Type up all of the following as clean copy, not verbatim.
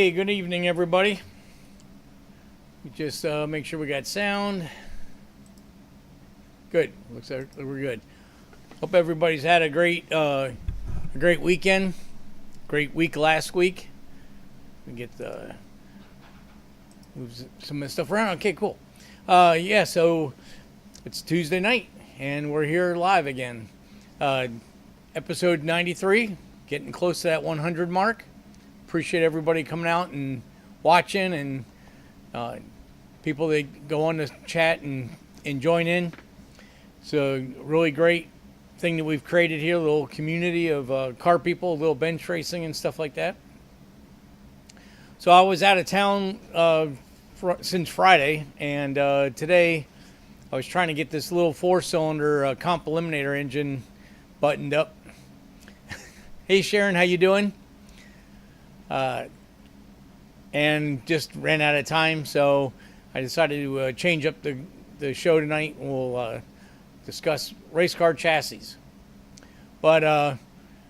Hey, good evening, everybody. Just make sure we got sound. Good. Looks like we're good. Hope everybody's had a great weekend. Great week last week. We get move some of the stuff around. Okay, cool. Yeah, so it's Tuesday night, and we're here live again. Episode 93, getting close to that 100 mark. Appreciate everybody coming out and watching, and people that go on the chat and join in. It's a really great thing that we've created here, a little community of car people, a little bench racing and stuff like that. So I was out of town since Friday, and today I was trying to get this little 4-cylinder comp eliminator engine buttoned up. Hey Sharon, how you doing? And just ran out of time, so I decided to change up the show tonight. We'll discuss race car chassis. But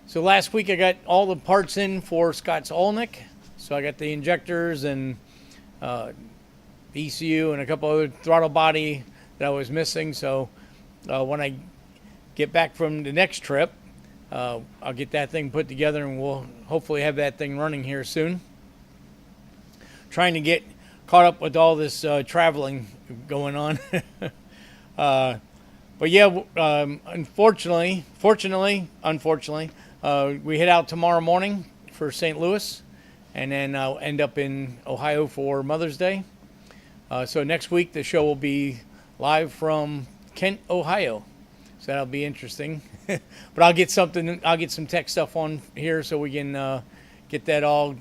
so last week I got all the parts in for Scott's Olnick. So I got the injectors and the ECU and a couple other throttle body that I was missing. So when I get back from the next trip, I'll get that thing put together, and we'll hopefully have that thing running here soon. Trying to get caught up with all this traveling going on. But yeah, unfortunately, we head out tomorrow morning for St. Louis, and then I'll end up in Ohio for Mother's Day. So next week the show will be live from Kent, Ohio. So that'll be interesting. But I'll get some tech stuff on here so we can get that all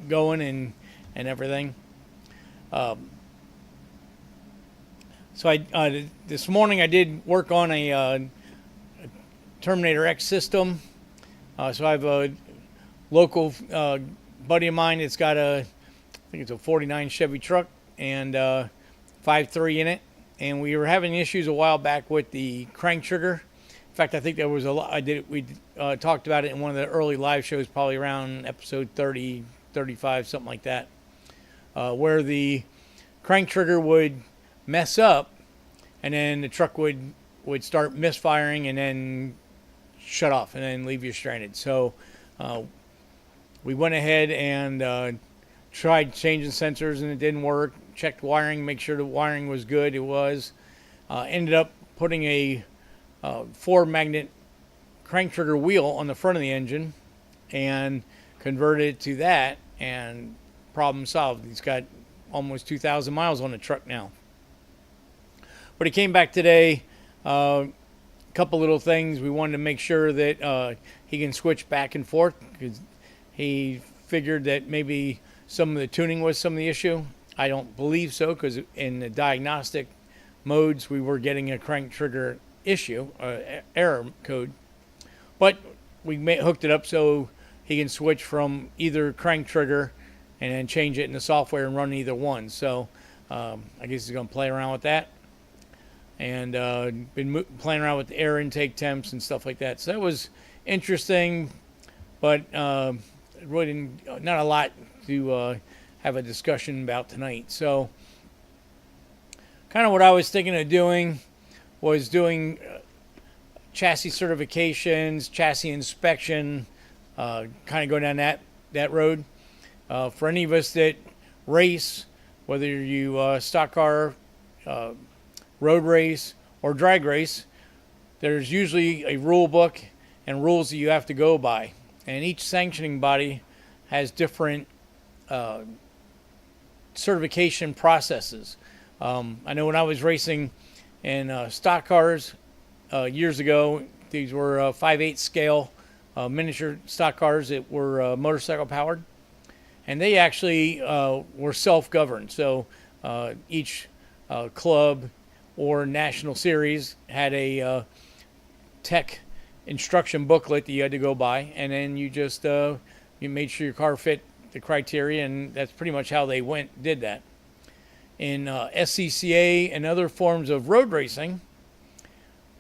going and everything. So I this morning I did work on a Terminator X system. So I have a local buddy of mine that's got I think it's a 49 Chevy truck and 5.3 in it. And we were having issues a while back with the crank trigger. In fact, I think there was a lot. We talked about it in one of the early live shows, probably around episode 30, 35, something like that, where the crank trigger would mess up, and then the truck would start misfiring and then shut off and then leave you stranded. So we went ahead and tried changing sensors, and it didn't work. Checked wiring, make sure the wiring was good. It was. Ended up putting a 4-magnet crank trigger wheel on the front of the engine and converted it to that, and problem solved. He's got almost 2,000 miles on the truck now. But he came back today. A couple little things. We wanted to make sure that he can switch back and forth, because he figured that maybe some of the tuning was some of the issue. I don't believe so, because in the diagnostic modes we were getting a crank trigger issue, error code. But we hooked it up so he can switch from either crank trigger and then change it in the software and run either one. So I guess he's going to play around with that. And been playing around with the air intake temps and stuff like that. So that was interesting, but really not a lot to have a discussion about tonight. So kind of what I was thinking of doing was doing chassis certifications, chassis inspection, kind of go down that road. For any of us that race, whether you stock car, road race, or drag race, there's usually a rule book and rules that you have to go by. And each sanctioning body has different certification processes. I know when I was racing in stock cars years ago, these were 5/8 scale miniature stock cars that were motorcycle powered, and they actually were self-governed. So each club or national series had a tech instruction booklet that you had to go by, and then you just you made sure your car fit the criteria, and that's pretty much how they did that. In SCCA and other forms of road racing,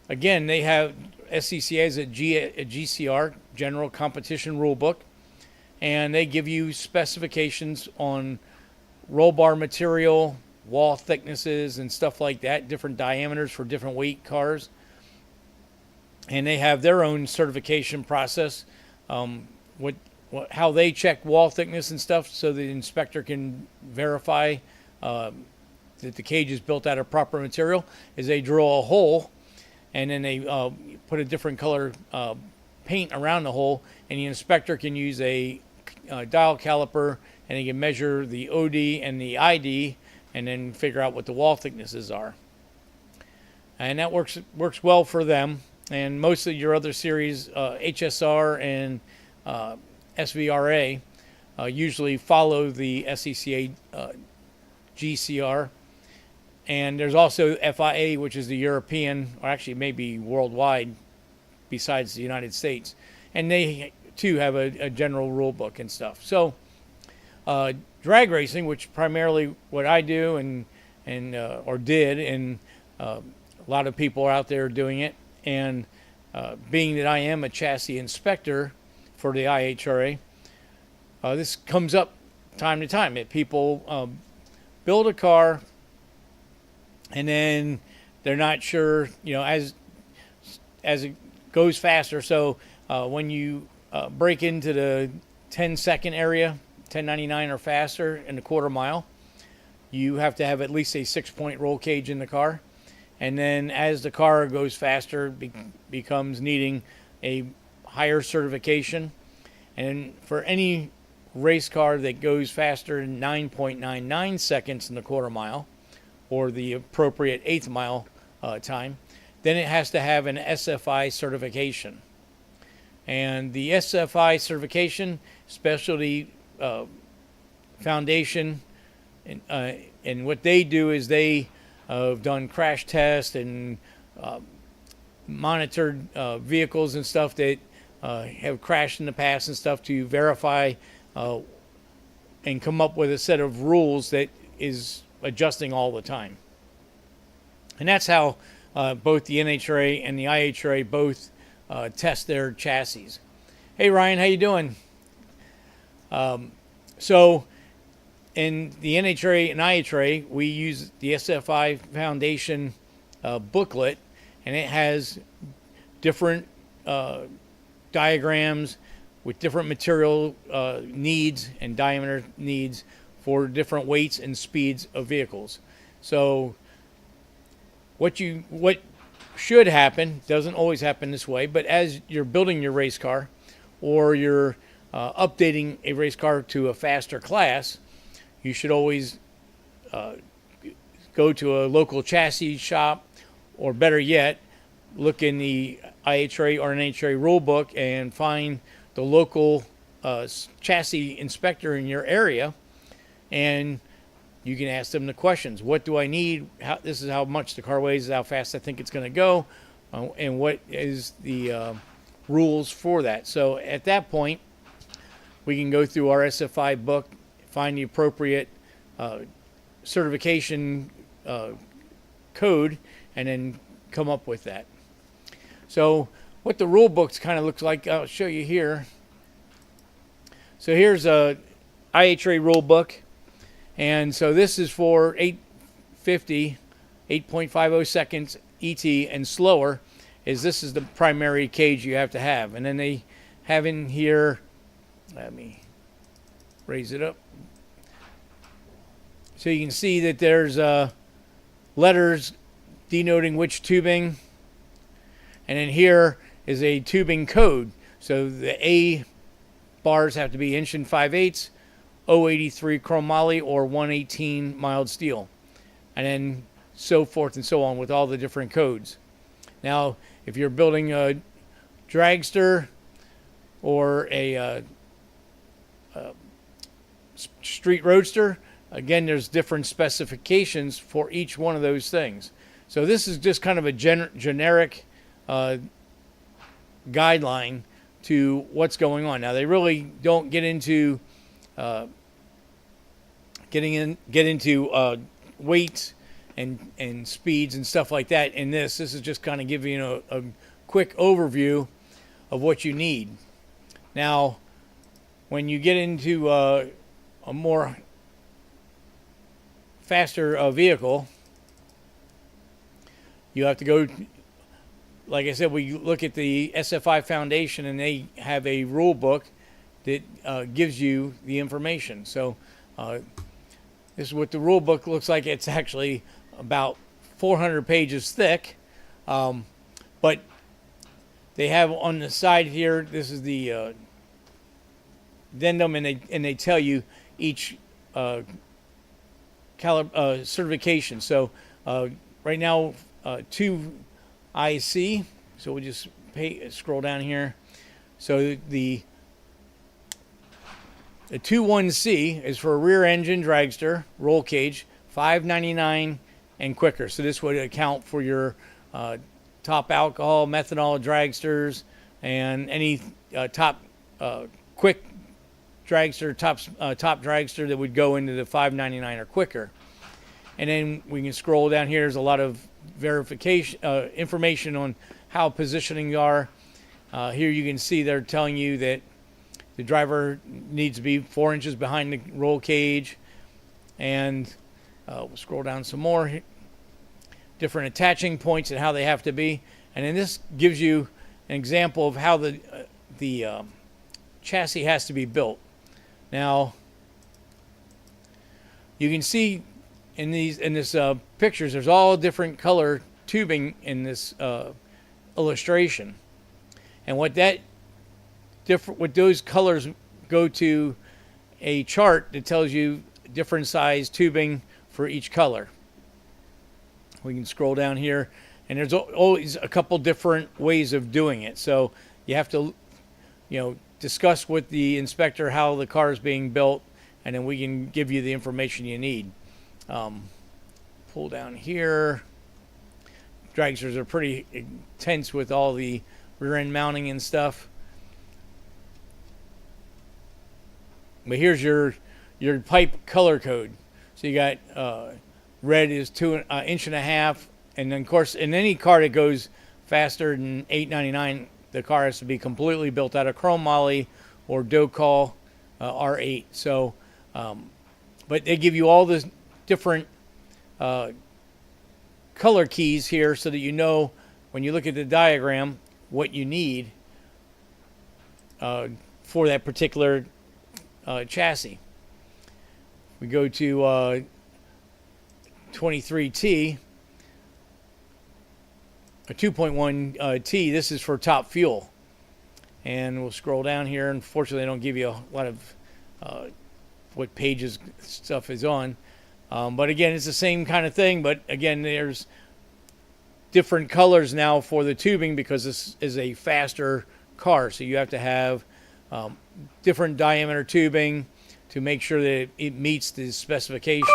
again, they have SCCA as a GCR, General Competition Rule Book, and they give you specifications on roll bar material, wall thicknesses, and stuff like that, different diameters for different weight cars. And they have their own certification process, how they check wall thickness and stuff, so the inspector can verify that the cage is built out of proper material. Is they drill a hole, and then they put a different color paint around the hole, and the inspector can use a dial caliper, and he can measure the OD and the ID, and then figure out what the wall thicknesses are. And that works well for them. And most of your other series, HSR and SVRA, usually follow the SCCA GCR. And there's also FIA, which is the European, or actually maybe worldwide, besides the United States. And they, too, have a general rule book and stuff. So drag racing, which primarily what I do or did, and a lot of people are out there doing it. And being that I am a chassis inspector for the IHRA, this comes up time to time. People build a car, and then they're not sure, as it goes faster. So when you break into the 10-second area, 1099 or faster in the quarter mile, you have to have at least a 6-point roll cage in the car. And then as the car goes faster, becomes needing a higher certification. And for any race car that goes faster than 9.99 seconds in the quarter mile, or the appropriate 1/8 mile time, then it has to have an SFI certification. And the SFI certification, Specialty Foundation, and what they do is they have done crash tests and monitored vehicles and stuff that have crashed in the past and stuff to verify and come up with a set of rules that is adjusting all the time. And that's how both the NHRA and the IHRA both test their chassis. Hey Ryan, how you doing? So in the NHRA and IHRA, we use the SFI Foundation booklet, and it has different diagrams with different material needs and diameter needs for different weights and speeds of vehicles. So what should happen, doesn't always happen this way, but as you're building your race car or you're updating a race car to a faster class, you should always go to a local chassis shop, or better yet, look in the IHRA or NHRA rule book and find the local chassis inspector in your area, and you can ask them the questions. What do I need? This is how much the car weighs, how fast I think it's going to go, and what is the rules for that. So at that point, we can go through our SFI book, find the appropriate certification code, and then come up with that. So what the rule books kind of looks like, I'll show you here. So here's a IHRA rule book, and so this is for 850, 8.50 seconds ET and slower. This is the primary cage you have to have. And then they have in here, let me raise it up, so you can see that there's letters denoting which tubing, and then here is a tubing code. So the A bars have to be 1 5/8, 083 chromoly, or 118 mild steel, and then so forth and so on with all the different codes. Now, if you're building a dragster or a street roadster, again, there's different specifications for each one of those things. So this is just kind of a generic guideline to what's going on. Now, they really don't get into weights and speeds and stuff like that in this. This is just kind of giving you a quick overview of what you need. Now, when you get into a more faster vehicle, you have to go, like I said, we look at the SFI Foundation, and they have a rule book that gives you the information. So this is what the rule book looks like. It's actually about 400 pages thick, but they have on the side here, this is the addendum, and they tell you each certification. So right now, 2IC, so we'll just scroll down here. So the 21C is for a rear engine dragster, roll cage, $5.99 and quicker. So this would account for your top alcohol, methanol dragsters, and any top quick dragster, top dragster that would go into the $5.99 or quicker. And then we can scroll down here. There's a lot of verification information on how positioning are. Here you can see they're telling you that the driver needs to be 4 inches behind the roll cage. And we'll scroll down some more. Different attaching points and how they have to be. And then this gives you an example of how the chassis has to be built. Now, you can see in this pictures, there's all different color tubing in this illustration, and what those colors go to a chart that tells you different size tubing for each color. We can scroll down here, and there's always a couple different ways of doing it. So you have to, discuss with the inspector how the car is being built, and then we can give you the information you need. Pull down here. Dragsters are pretty intense with all the rear end mounting and stuff. But here's your pipe color code. So you got red is 2.5 inches, and then of course in any car that goes faster than $8.99, the car has to be completely built out of chrome moly or Docal R8. So, but they give you all the different color keys here so that you know when you look at the diagram what you need for that particular chassis. We go to 23T, a 2.1T. This is for top fuel. And we'll scroll down here. Unfortunately, they don't give you a lot of what pages stuff is on. But again, it's the same kind of thing. But again, there's different colors now for the tubing because this is a faster car. So you have to have different diameter tubing to make sure that it meets the specifications.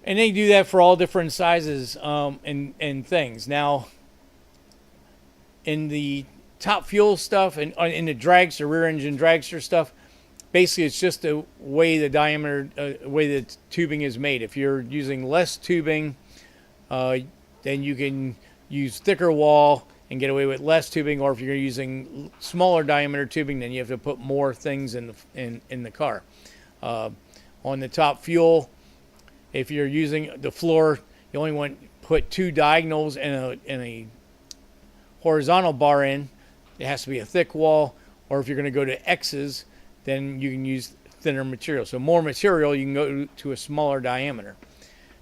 And they do that for all different sizes and things. Now, in the top fuel stuff and in the dragster, rear engine dragster stuff, basically it's just the way the diameter, way the tubing is made. If you're using less tubing, then you can use thicker wall and get away with less tubing. Or if you're using smaller diameter tubing, then you have to put more things in the car. On the top fuel, if you're using the floor, you only want to put 2 diagonals and a horizontal bar in. It has to be a thick wall. Or if you're going to go to X's, then you can use thinner material. So more material, you can go to a smaller diameter.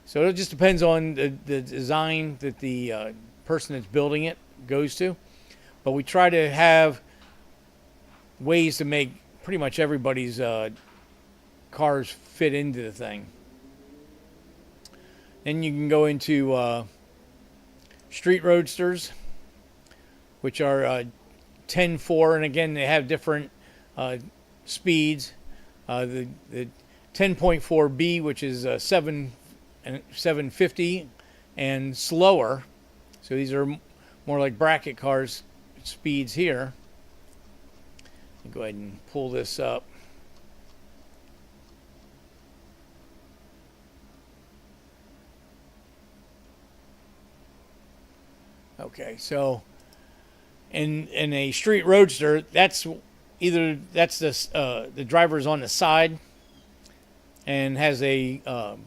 So it just depends on the design that the person that's building it goes to. But we try to have ways to make pretty much everybody's cars fit into the thing. Then you can go into street roadsters, which are 10.4, and again they have different speeds. The 10.4B, which is 750 and slower. So these are more like bracket cars speeds here. I'll go ahead and pull this up. Okay, so in a street roadster, that's the driver's on the side and has a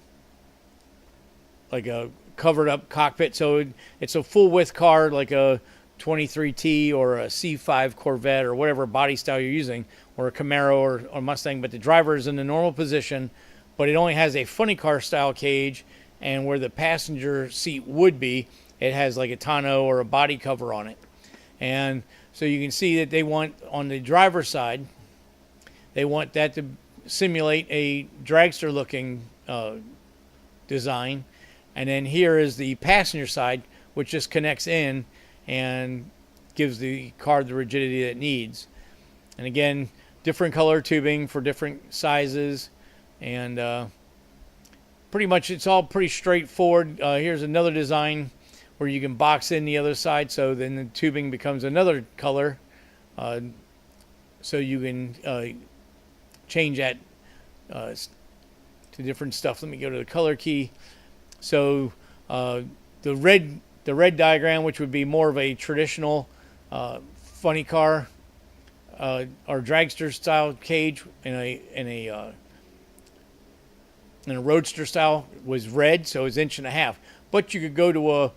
like a covered up cockpit, so it's a full width car like a 23T or a C5 Corvette or whatever body style you're using, or a Camaro or Mustang, but the driver is in the normal position, but it only has a funny car style cage, and where the passenger seat would be, it has like a tonneau or a body cover on it. And so you can see that they want, on the driver's side, they want that to simulate a dragster looking design. And then here is the passenger side, which just connects in and gives the car the rigidity that it needs. And again, different color tubing for different sizes, and pretty much it's all pretty straightforward. Here's another design where you can box in the other side, so then the tubing becomes another color, so you can change that to different stuff. Let me go to the color key. So the red diagram, which would be more of a traditional funny car or dragster style cage in a roadster style, was red, so it's 1.5 inches. But you could go to a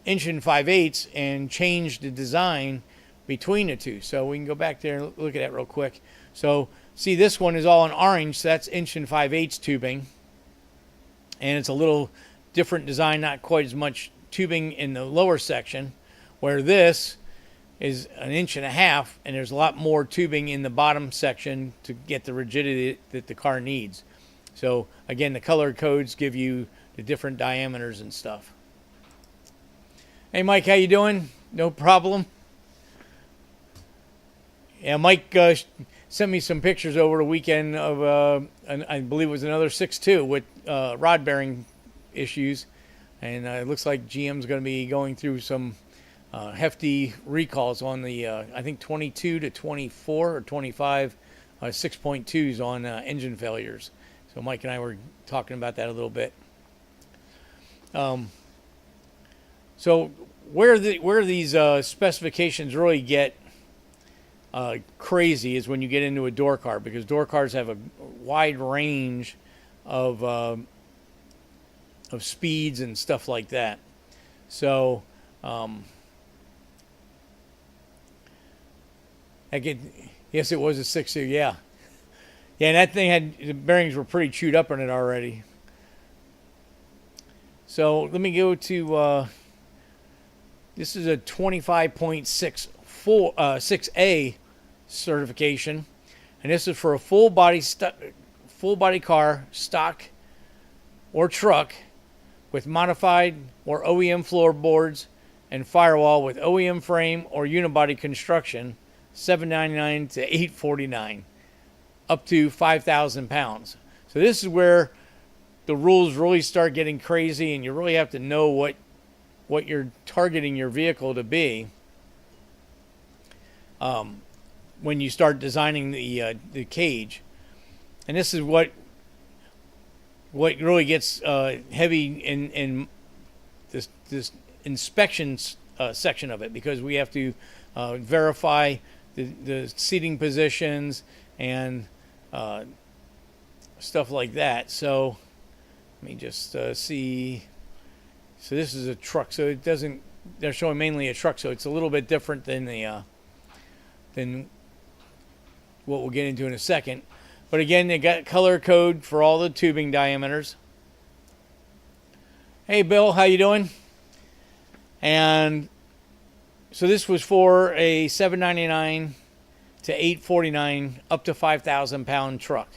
1.5 and change the design between the two. So we can go back there and look at that real quick. So see, this one is all in orange, so that's 1.5 tubing, and it's a little different design, not quite as much tubing in the lower section, where this is 1.5 inches, and there's a lot more tubing in the bottom section to get the rigidity that the car needs. So again, the color codes give you the different diameters and stuff. Hey Mike, how you doing? No problem. Yeah, Mike sent me some pictures over the weekend of I believe it was another 6.2 with rod bearing issues, and it looks like GM's going to be going through some hefty recalls on the I think 22 to 24 or 25 6.2s on engine failures. So Mike and I were talking about that a little bit. So where these specifications really get crazy is when you get into a door car, because door cars have a wide range of speeds and stuff like that. So yes, it was a 6.2, yeah. Yeah, and that thing had, the bearings were pretty chewed up on it already. So let me go to, this is a 25.6A certification, and this is for a full body car, stock or truck, with modified or OEM floorboards and firewall with OEM frame or unibody construction, $799 to $849. Up to 5,000 pounds. So this is where the rules really start getting crazy, and you really have to know what you're targeting your vehicle to be when you start designing the cage. And this is what really gets heavy in this inspections section of it, because we have to verify the seating positions and stuff like that. So let me just see. So this is a truck, so it doesn't, they're showing mainly a truck, so it's a little bit different than than what we'll get into in a second. But again, they got color code for all the tubing diameters. Hey Bill, how you doing? And so this was for a $799 to $849, up to 5,000 pound truck.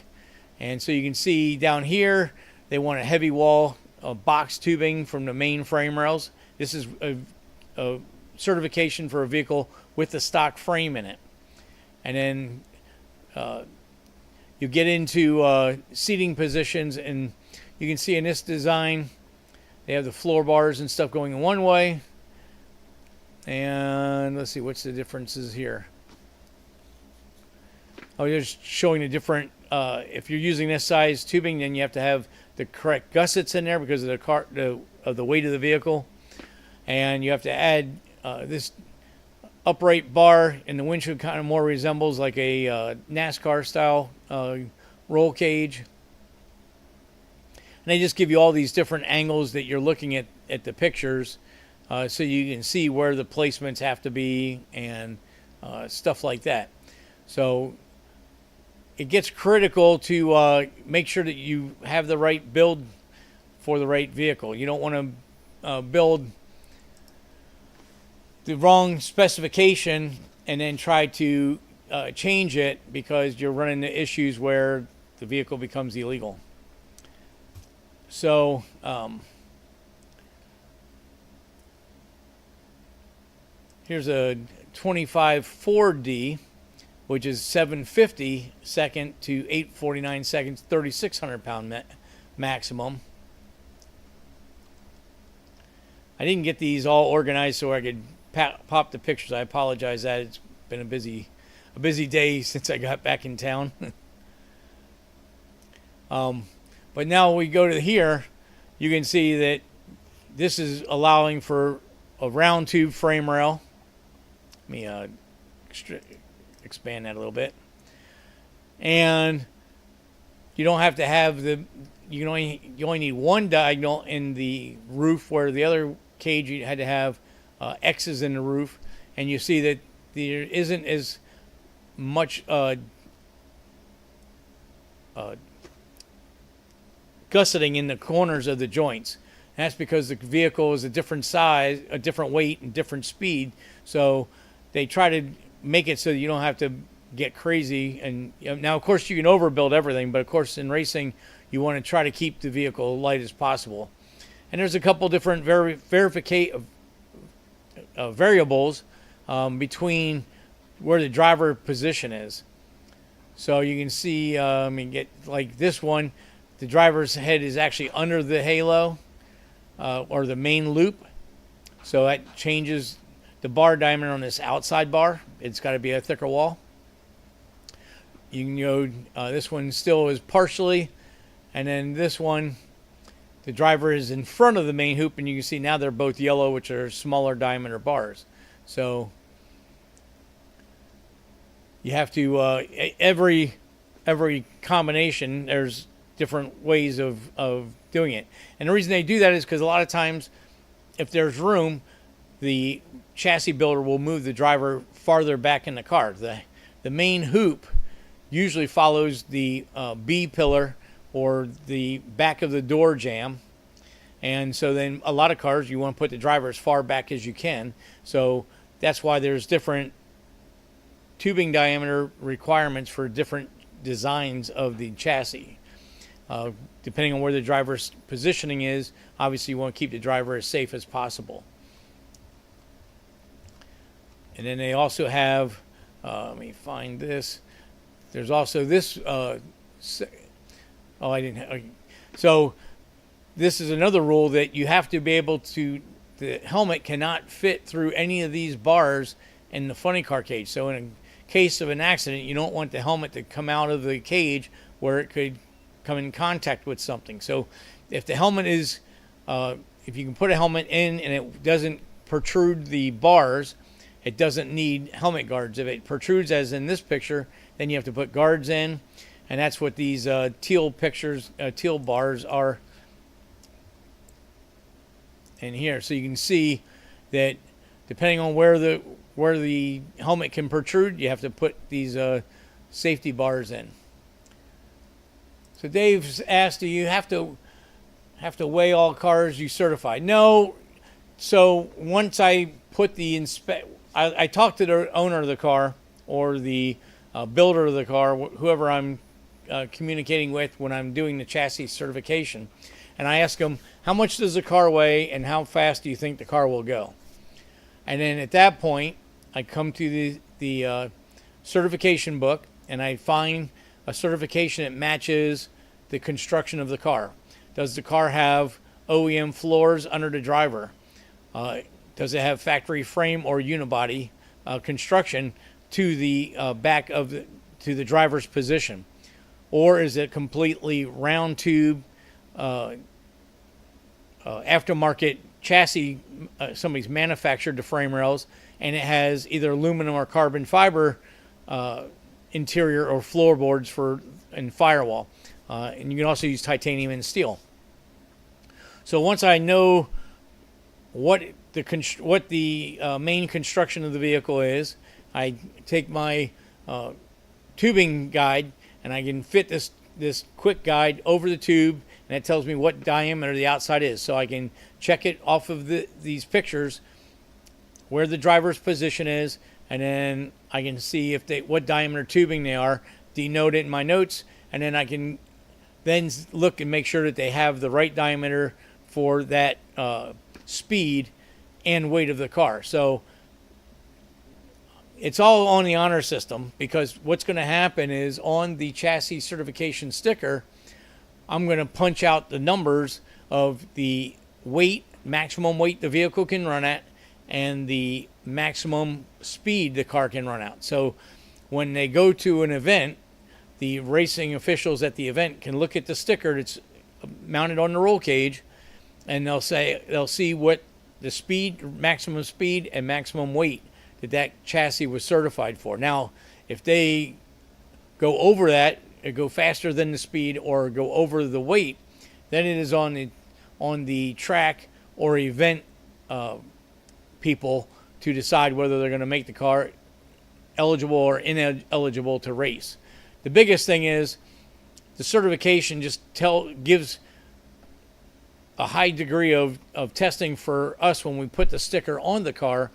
And so you can see down here, they want a heavy wall box tubing from the main frame rails. This is a certification for a vehicle with the stock frame in it. And then you get into seating positions, and you can see in this design, they have the floor bars and stuff going in one way. And let's see, what's the differences here? Oh, you're just showing the different, if you're using this size tubing, then you have to have the correct gussets in there because of the weight of the vehicle. And you have to add this upright bar, and the windshield kind of more resembles like a NASCAR style roll cage. And they just give you all these different angles that you're looking at the pictures, so you can see where the placements have to be and stuff like that. So it gets critical to make sure that you have the right build for the right vehicle. You don't want to build the wrong specification and then try to change it because you're running into issues where the vehicle becomes illegal. So here's a 25 4D, which is 750 second to 849 seconds, 3,600 pound maximum. I didn't get these all organized so I could pop the pictures. I apologize that it's been a busy day since I got back in town. But now we go to here, you can see that this is allowing for a round tube frame rail. Let me expand that a little bit. And you don't have to have you only need one diagonal in the roof, where the other cage you had to have X's in the roof. And you see that there isn't as much gusseting in the corners of the joints. And that's because the vehicle is a different size, a different weight, and different speed. So they try to make it so you don't have to get crazy. And now, of course, you can overbuild everything, but of course, in racing, you want to try to keep the vehicle light as possible. And there's a couple different variables between where the driver position is. So you can see, get like this one. The driver's head is actually under the halo or the main loop. So that changes the bar diameter on this outside bar. It's got to be a thicker wall. You can go, this one still is partially. And then this one, the driver is in front of the main hoop. And you can see now they're both yellow, which are smaller diameter bars. So you have to, every combination, there's different ways of doing it. And the reason they do that is because a lot of times, if there's room, the chassis builder will move the driver farther back in the car. The main hoop usually follows the B pillar or the back of the door jamb. And so then a lot of cars, you want to put the driver as far back as you can. So that's why there's different tubing diameter requirements for different designs of the chassis. Depending on where the driver's positioning is, obviously you want to keep the driver as safe as possible. And then they also have, let me find this. There's also this, so this is another rule that you have to be able to, the helmet cannot fit through any of these bars in the funny car cage. So in a case of an accident, you don't want the helmet to come out of the cage where it could come in contact with something. So if the helmet is, if you can put a helmet in and it doesn't protrude the bars, it doesn't need helmet guards. If it protrudes, as in this picture, then you have to put guards in, and that's what these teal bars are in here. So you can see that depending on where the helmet can protrude, you have to put these safety bars in. So Dave's asked, do you have to weigh all cars you certify? No. So once I put the I talked to the owner of the car or the builder of the car, whoever I'm communicating with when I'm doing the chassis certification, and I ask them, how much does the car weigh and how fast do you think the car will go? And then at that point, I come to the certification book and I find a certification that matches the construction of the car. Does the car have OEM floors under the driver? Does it have factory frame or unibody construction to the back of to the driver's position? Or is it completely round tube aftermarket chassis, somebody's manufactured the frame rails, and it has either aluminum or carbon fiber interior or floorboards and firewall. And you can also use titanium and steel. So once I know what the main construction of the vehicle is, I take my tubing guide and I can fit this quick guide over the tube, and it tells me what diameter the outside is. So I can check it off of these pictures where the driver's position is, and then I can see what diameter tubing they are, denote it in my notes, and then I can then look and make sure that they have the right diameter for that speed and weight of the car. So it's all on the honor system, because what's going to happen is on the chassis certification sticker, I'm going to punch out the numbers of the weight, maximum weight the vehicle can run at, and the maximum speed the car can run out. So when they go to an event, the racing officials at the event can look at the sticker that's mounted on the roll cage, and they'll see what the speed, maximum speed and maximum weight that chassis was certified for. Now, if they go over that, or go faster than the speed, or go over the weight, then it is on the track or event people to decide whether they're going to make the car eligible or ineligible to race. The biggest thing is the certification just gives a high degree of testing for us when we put the sticker on the car,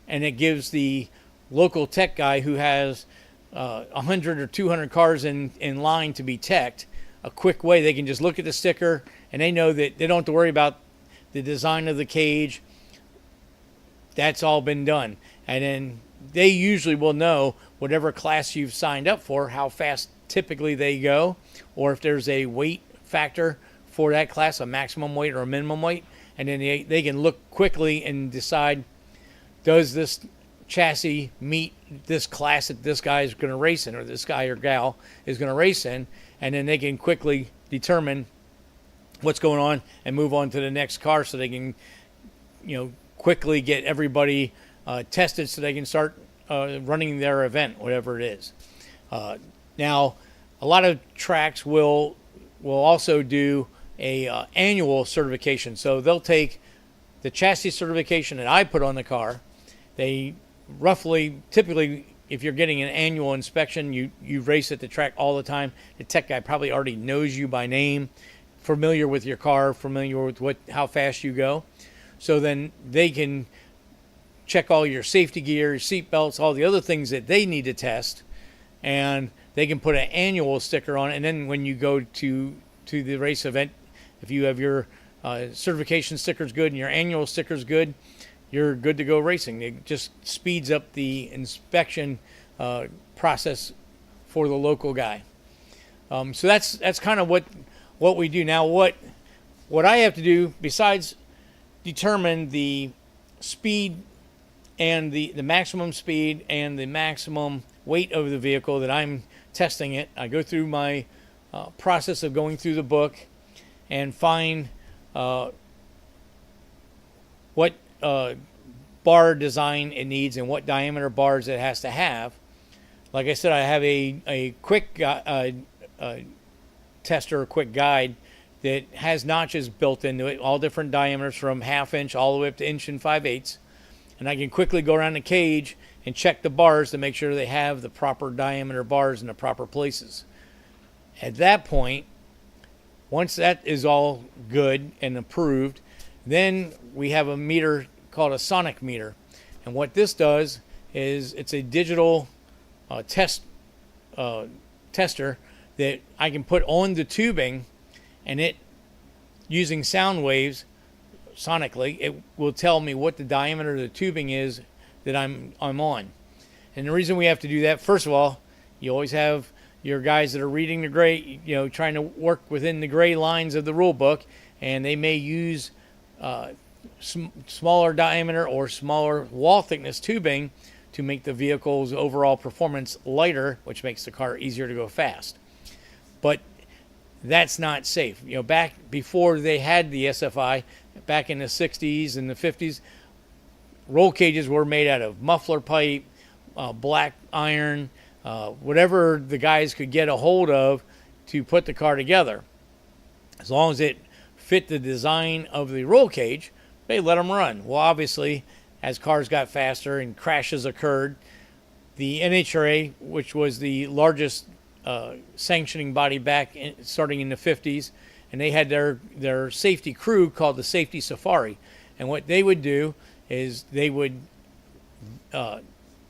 and it gives the local tech guy who has 100 or 200 cars in line to be teched a quick way. They can just look at the sticker, and they know that they don't have to worry about the design of the cage. That's all been done. And then they usually will know whatever class you've signed up for, how fast typically they go, or if there's a weight factor for that class, a maximum weight or a minimum weight. And then they can look quickly and decide, does this chassis meet this class that this guy is going to race in, or this guy or gal is going to race in, and then they can quickly determine what's going on and move on to the next car, so they can, quickly get everybody tested so they can start running their event, whatever it is. Now, a lot of tracks will also do a annual certification. So they'll take the chassis certification that I put on the car. They typically, if you're getting an annual inspection, you race at the track all the time. The tech guy probably already knows you by name, familiar with your car, familiar with how fast you go. So then they can check all your safety gear, your seat belts, all the other things that they need to test, and they can put an annual sticker on it. And then when you go to the race event, if you have your certification stickers good and your annual stickers good, you're good to go racing. It just speeds up the inspection process for the local guy. So that's kind of what we do. Now, what I have to do besides determine the speed and the maximum speed and the maximum weight of the vehicle that I'm testing it, I go through my process of going through the book and find what bar design it needs and what diameter bars it has to have. Like I said, I have a quick tester, a quick guide that has notches built into it, all different diameters from 1/2 inch all the way up to 1 5/8. And I can quickly go around the cage and check the bars to make sure they have the proper diameter bars in the proper places. At that point, once that is all good and approved, then we have a meter called a sonic meter. And what this does is it's a digital tester that I can put on the tubing, and it, using sound waves sonically, it will tell me what the diameter of the tubing is that I'm on. And the reason we have to do that, first of all, you always have your guys that are reading the gray, trying to work within the gray lines of the rule book, and they may use smaller diameter or smaller wall thickness tubing to make the vehicle's overall performance lighter, which makes the car easier to go fast. But that's not safe. Back before they had the SFI, back in the 60s and the 50s, roll cages were made out of muffler pipe, black iron, whatever the guys could get a hold of to put the car together. As long as it fit the design of the roll cage, they let them run. Well, obviously, as cars got faster and crashes occurred, the NHRA, which was the largest sanctioning body starting in the 50s, and they had their safety crew called the Safety Safari. And what they would do is they would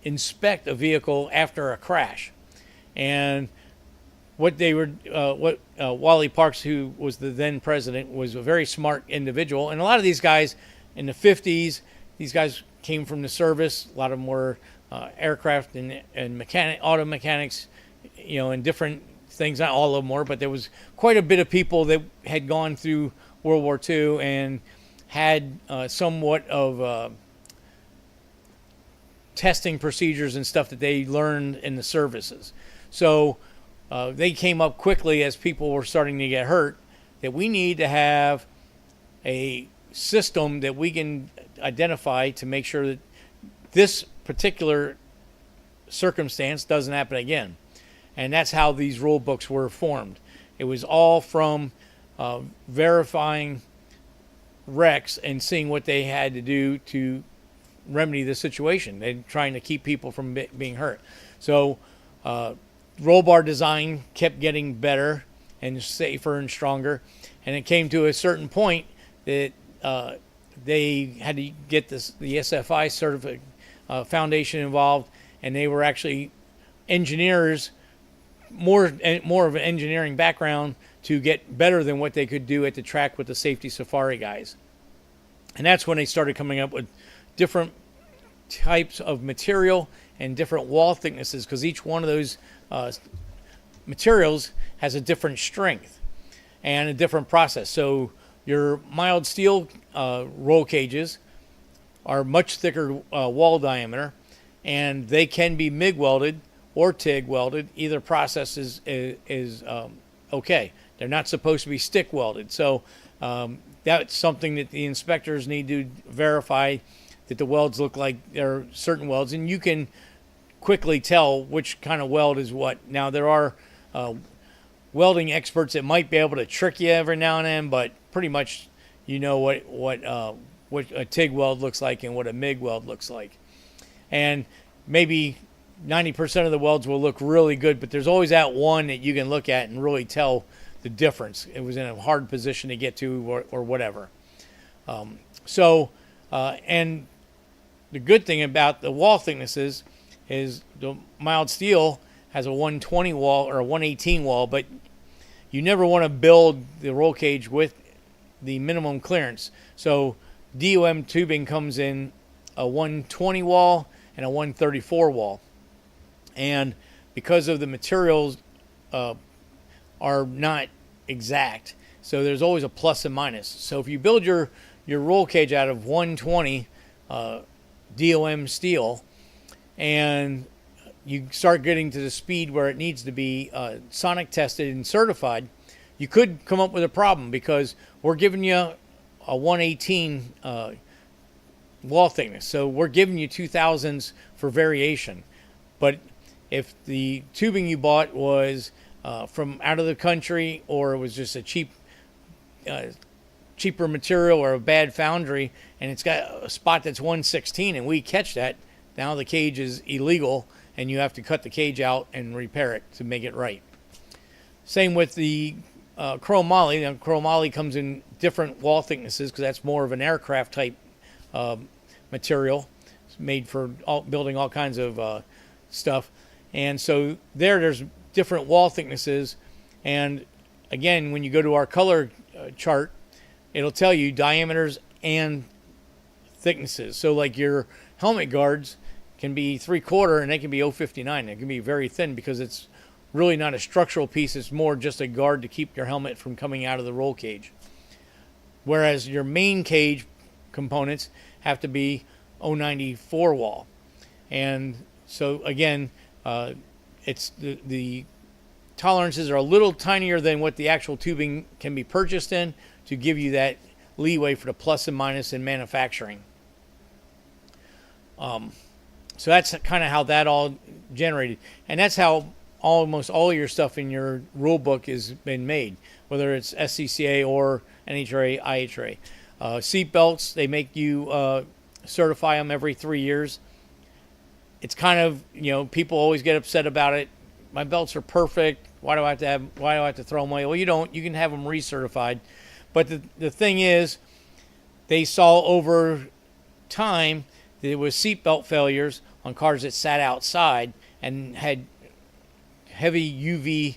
inspect a vehicle after a crash. And what Wally Parks, who was the then president, was a very smart individual. And a lot of these guys in the 50s, these guys came from the service. A lot of them were aircraft and auto mechanics, and different things. Not all of them were, but there was quite a bit of people that had gone through World War II and had somewhat of testing procedures and stuff that they learned in the services. So they came up quickly as people were starting to get hurt that we need to have a system that we can identify to make sure that this particular circumstance doesn't happen again. And that's how these rule books were formed. It was all from verifying wrecks and seeing what they had to do to remedy the situation and trying to keep people from being hurt. So roll bar design kept getting better and safer and stronger, and it came to a certain point that they had to get the SFI certification foundation involved, and they were actually engineers, more of an engineering background to get better than what they could do at the track with the Safety Safari guys. And that's when they started coming up with different types of material and different wall thicknesses, because each one of those materials has a different strength and a different process. So your mild steel roll cages are much thicker wall diameter, and they can be MIG welded or TIG welded. Either process is okay. They're not supposed to be stick welded. So that's something that the inspectors need to verify, that the welds look like they're certain welds, and you can quickly tell which kind of weld is what. Now, there are welding experts that might be able to trick you every now and then, but pretty much you know what a TIG weld looks like and what a MIG weld looks like. And maybe 90% of the welds will look really good, but there's always that one that you can look at and really tell the difference. It was in a hard position to get to or whatever. And the good thing about the wall thicknesses is the mild steel has a 120 wall or a 118 wall, but you never want to build the roll cage with the minimum clearance. So DOM tubing comes in a 120 wall and a 134 wall. And because of the materials are not exact, so there's always a plus and minus. So if you build your roll cage out of 120 DOM steel and you start getting to the speed where it needs to be sonic tested and certified, you could come up with a problem, because we're giving you a 118 wall thickness. So we're giving you 2000s for variation. But if the tubing you bought was from out of the country, or it was just a cheaper material or a bad foundry, and it's got a spot that's 116 and we catch that, now the cage is illegal and you have to cut the cage out and repair it to make it right. Same with the chromoly. Now, chromoly comes in different wall thicknesses because that's more of an aircraft type material. It's made for building all kinds of stuff. And so there's different wall thicknesses. And again, when you go to our color chart, it'll tell you diameters and thicknesses. So like your helmet guards can be 3/4 and they can be 0.59. It can be very thin because it's really not a structural piece. It's more just a guard to keep your helmet from coming out of the roll cage. Whereas your main cage components have to be 0.94 wall. And so again, it's the tolerances are a little tinier than what the actual tubing can be purchased in to give you that leeway for the plus and minus in manufacturing. So that's kind of how that all generated, and that's how almost all your stuff in your rule book has been made, whether it's SCCA or NHRA, IHRA. Seat belts, they make you certify them every 3 years. It's kind of, people always get upset about it. My belts are perfect. Why do I have to throw them away? Well, you don't. You can have them recertified. But the thing is, they saw over time that there was seatbelt failures on cars that sat outside and had heavy UV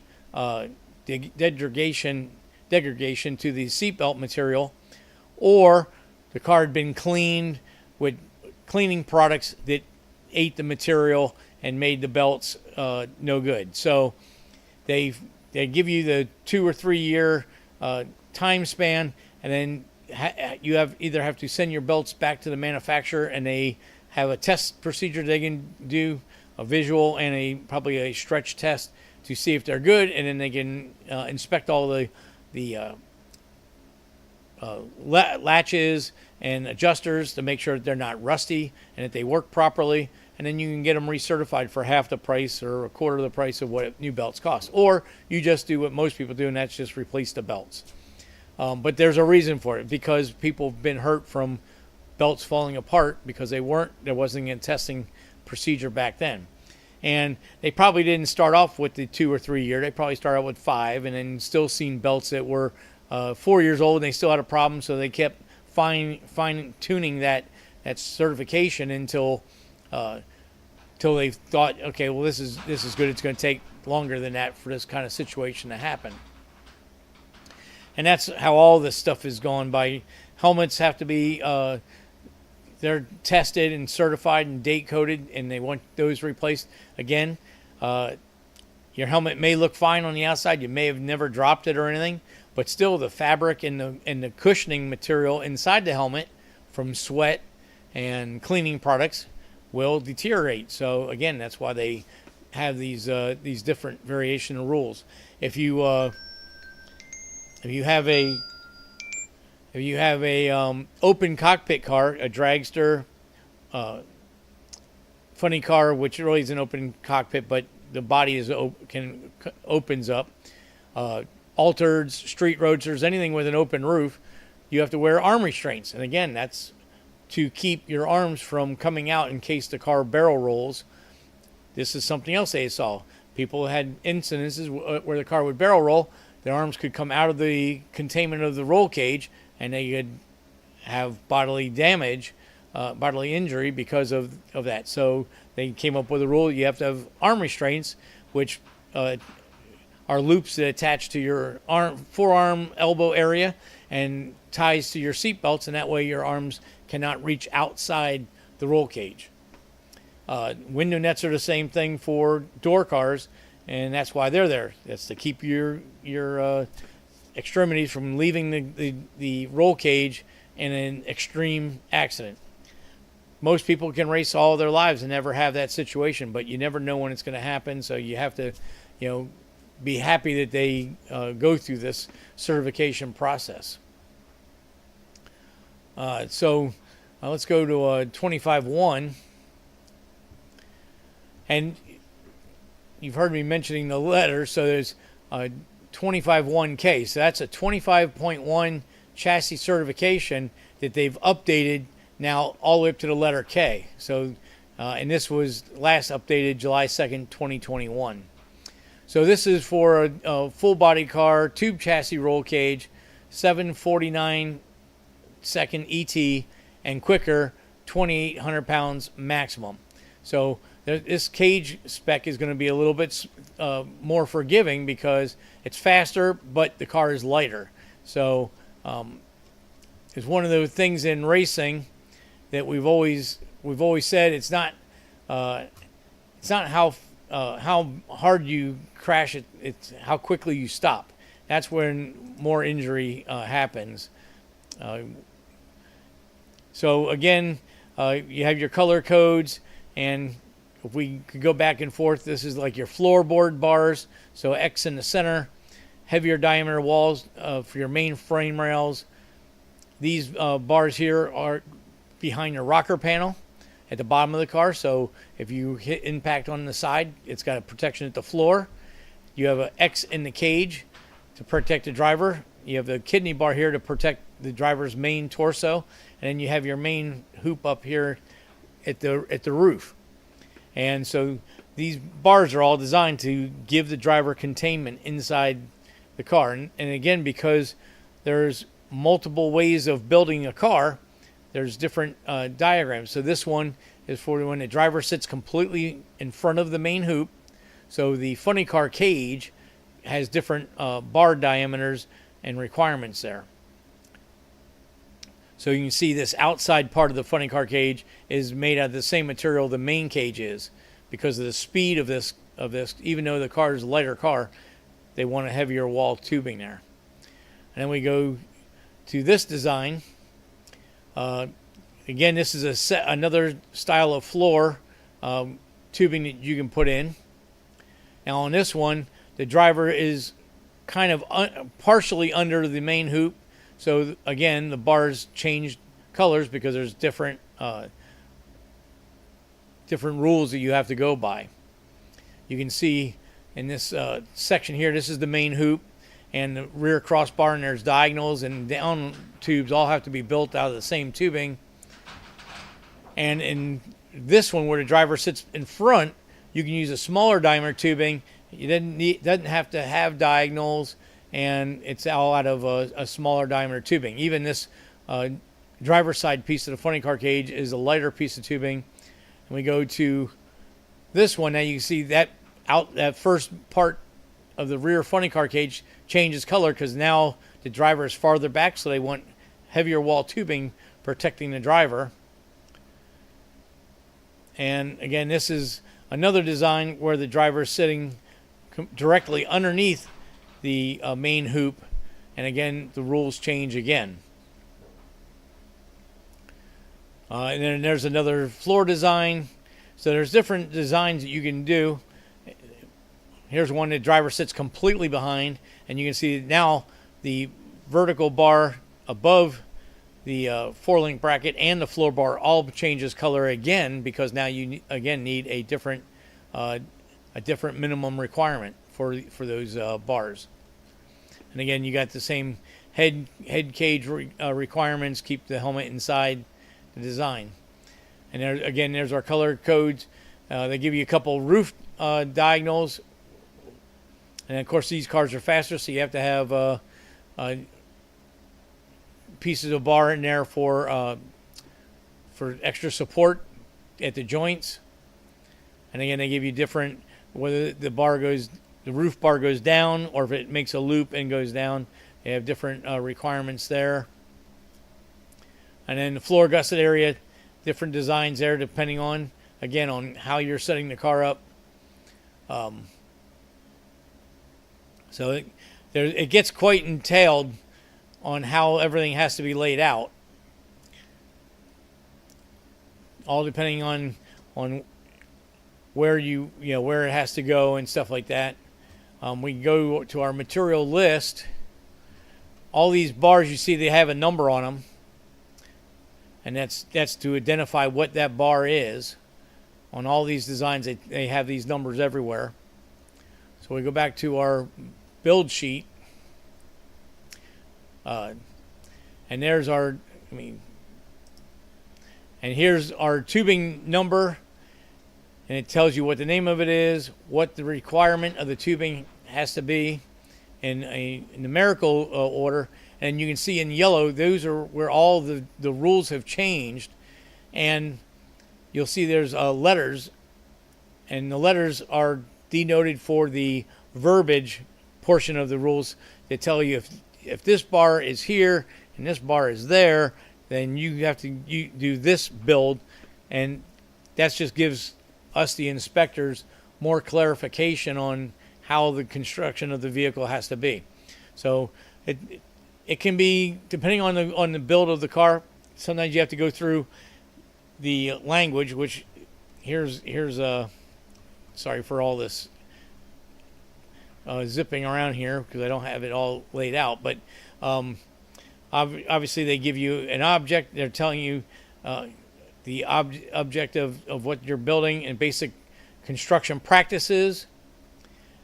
degradation to the seatbelt material, or the car had been cleaned with cleaning products that ate the material and made the belts no good. So they give you the 2 or 3 year time span, and then you either have to send your belts back to the manufacturer, and they have a test procedure they can do, a visual and probably a stretch test to see if they're good, and then they can inspect all the latches and adjusters to make sure that they're not rusty and that they work properly, and then you can get them recertified for half the price or a quarter of the price of what new belts cost. Or you just do what most people do, and that's just replace the belts. But there's a reason for it, because people have been hurt from belts falling apart because there wasn't a testing procedure back then. And they probably didn't start off with the 2 or 3 year. They probably started out with 5, and then still seen belts that were 4 years old and they still had a problem. So they kept fine tuning that certification until they thought, okay, well, this is good. It's going to take longer than that for this kind of situation to happen. And that's how all this stuff is gone by. Helmets have to be they're tested and certified and date coded, and they want those replaced. Again, your helmet may look fine on the outside. You may have never dropped it or anything, but still the fabric and the cushioning material inside the helmet from sweat and cleaning products will deteriorate. So again, that's why they have these different variation of rules. If you have a open cockpit car, a dragster, funny car, which really is an open cockpit, but the body opens up. Altereds, street roadsters, anything with an open roof, you have to wear arm restraints. And again, that's to keep your arms from coming out in case the car barrel rolls. This is something else they saw. People had incidences where the car would barrel roll. Their arms could come out of the containment of the roll cage, and they could have bodily damage, bodily injury because of that. So they came up with a rule: you have to have arm restraints, which are loops that attach to your forearm, elbow area, and ties to your seat belts, and that way your arms cannot reach outside the roll cage. Window nets are the same thing for door cars, and that's why they're there. That's to keep your extremities from leaving the roll cage in an extreme accident. Most people can race all their lives and never have that situation, but you never know when it's going to happen. So you have to, be happy that they go through this certification process. So let's go to 25.1. And you've heard me mentioning the letter, so there's 25.1K. So that's a 25.1 chassis certification that they've updated now all the way up to the letter K. So, and this was last updated July 2nd, 2021. So this is for a full body car, tube chassis roll cage, 749 second ET, and quicker, 2,800 pounds maximum. So this cage spec is going to be a little bit more forgiving because it's faster, but the car is lighter. So it's one of those things in racing that we've always said it's not how hard you crash it, it's how quickly you stop. That's when more injury happens. So again, you have your color codes, and if we could go back and forth, this is like your floorboard bars. So X in the center, heavier diameter walls for your main frame rails, These bars here are behind your rocker panel at the bottom of the car. So if you hit impact on the side, it's got a protection at the floor. You have an X in the cage to protect the driver. You have the kidney bar here to protect the driver's main torso. And then you have your main hoop up here at the roof. And so these bars are all designed to give the driver containment inside the car. And again, because there's multiple ways of building a car, there's different diagrams. So this one is for when the driver sits completely in front of the main hoop. So the funny car cage has different bar diameters and requirements there. So you can see this outside part of the funny car cage is made out of the same material the main cage is, because of the speed of this. Even though the car is a lighter car, they want a heavier wall tubing there. And then we go to this design. Again, this is another style of floor tubing that you can put in. Now on this one, the driver is kind of partially under the main hoop. So again, the bars change colors because there's different rules that you have to go by. You can see in this section here, this is the main hoop and the rear crossbar, and there's diagonals and down tubes all have to be built out of the same tubing. And in this one where the driver sits in front, you can use a smaller diameter tubing. You doesn't have to have diagonals, and it's all out of a smaller diameter tubing. Even this driver's side piece of the funny car cage is a lighter piece of tubing. And we go to this one. Now you can see that that first part of the rear funny car cage changes color because now the driver is farther back, so they want heavier wall tubing protecting the driver. And again, this is another design where the driver is sitting directly underneath the main hoop, and again the rules change again. And then there's another floor design. So there's different designs that you can do. Here's one the driver sits completely behind, and you can see now the vertical bar above the four-link bracket and the floor bar all changes color again, because now you again need a different minimum requirement for those bars. And again, you got the same head cage requirements. Keep the helmet inside the design. And there again, there's our color codes. They give you a couple roof diagonals, and of course these cars are faster, so you have to have pieces of bar in there for extra support at the joints. And again, they give you different, whether the roof bar goes down or if it makes a loop and goes down. They have different requirements there. And then the floor gusset area, different designs there depending on, again, on how you're setting the car up. So it gets quite entailed on how everything has to be laid out, all depending on where where it has to go and stuff like that. We can go to our material list. All these bars you see, they have a number on them, and that's to identify what that bar is. On all these designs, they have these numbers everywhere. So we go back to our build sheet, and there's and here's our tubing number, and it tells you what the name of it is, what the requirement of the tubing has to be in a numerical order. And you can see in yellow, those are where all the rules have changed. And you'll see there's letters, and the letters are denoted for the verbiage portion of the rules that tell you if this bar is here and this bar is there, then you have to do this build. And that just gives us, the inspectors, more clarification on how the construction of the vehicle has to be. So it can be, depending on the build of the car, sometimes you have to go through the language, which here's sorry for all this zipping around here because I don't have it all laid out, but Obviously, they give you an object. They're telling you the object of what you're building and basic construction practices.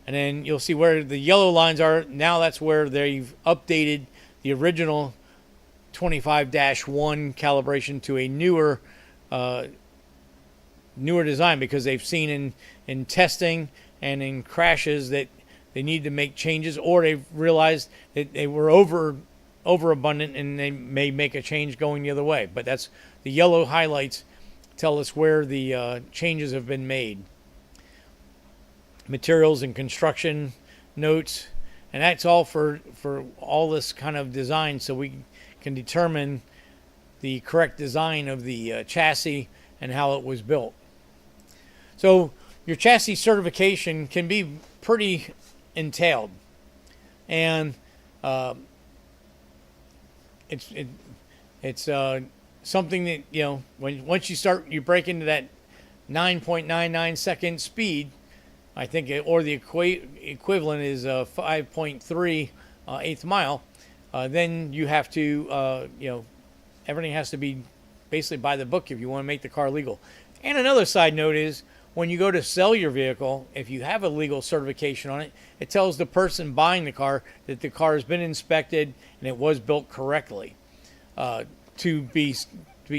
And then you'll see where the yellow lines are. Now that's where they've updated the original 25-1 calibration to a newer design, because they've seen in testing and in crashes that they need to make changes, or they've realized that they were overabundant and they may make a change going the other way. But that's the yellow highlights tell us where the changes have been made. Materials and construction notes, and that's all for all this kind of design, so we can determine the correct design of the chassis and how it was built. So your chassis certification can be pretty entailed, and it's something that, you know, once you break into that 9.99 second speed, I think, or the equivalent is 5.3 eighth mile. Then you have to, everything has to be basically by the book if you want to make the car legal. And another side note is, when you go to sell your vehicle, if you have a legal certification on it, it tells the person buying the car that the car has been inspected and it was built correctly to be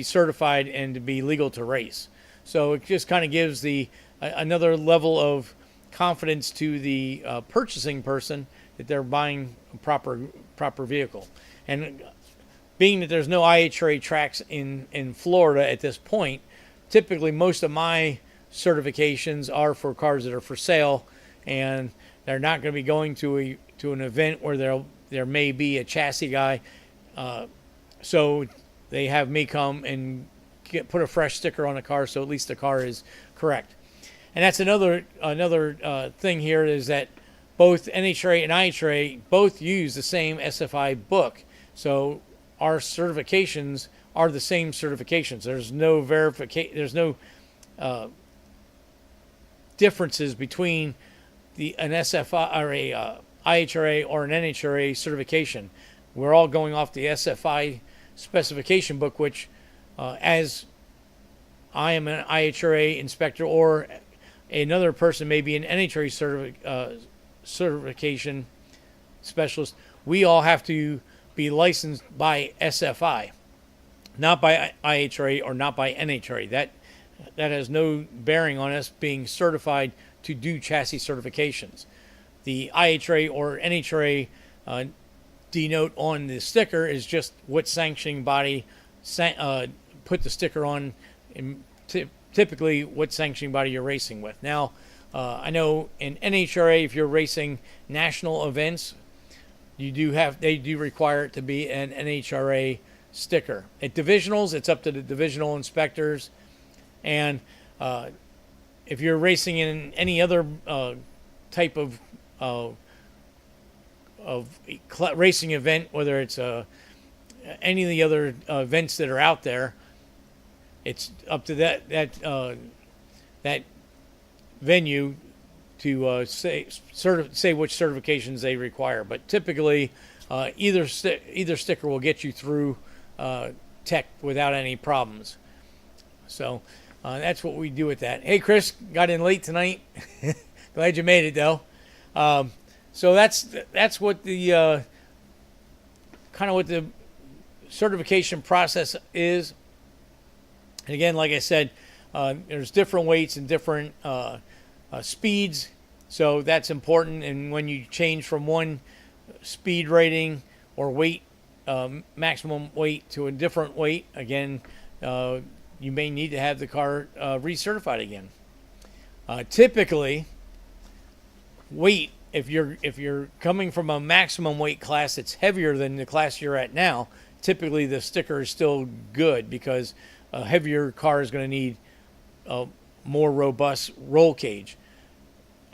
certified and to be legal to race. So it just kind of gives another level of confidence to the purchasing person that they're buying a proper vehicle. And being that there's no IHRA tracks in Florida at this point, typically most of my certifications are for cars that are for sale, and they're not going to be going to an event where there may be a chassis guy. So they have me come and put a fresh sticker on the car, so at least the car is correct. And that's another thing here, is that both NHRA and IHRA both use the same SFI book. So our certifications are the same certifications. There's no there's no differences between an SFI or a IHRA or an NHRA certification. We're all going off the SFI specification book, which as I am an IHRA inspector, or another person may be an NHRA certification specialist, we all have to be licensed by SFI, not by IHRA or not by NHRA. That has no bearing on us being certified to do chassis certifications. The IHRA or NHRA denote on the sticker is just what sanctioning body put the sticker on, and typically what sanctioning body you're racing with. Now, I know in NHRA, if you're racing national events, they do require it to be an NHRA sticker. At divisionals, it's up to the divisional inspectors. And if you're racing in any other type of racing event, whether it's any of the other events that are out there, it's up to that venue to say which certifications they require. But typically, either sticker will get you through tech without any problems. So that's what we do with that. Hey, Chris, got in late tonight. Glad you made it, though. So that's what the kind of what the certification process is. And again, like I said, there's different weights and different speeds, so that's important. And when you change from one speed rating or weight, maximum weight, to a different weight, again, you may need to have the car recertified again. Typically, weight, if you're coming from a maximum weight class that's heavier than the class you're at now, typically the sticker is still good, because a heavier car is going to need a more robust roll cage.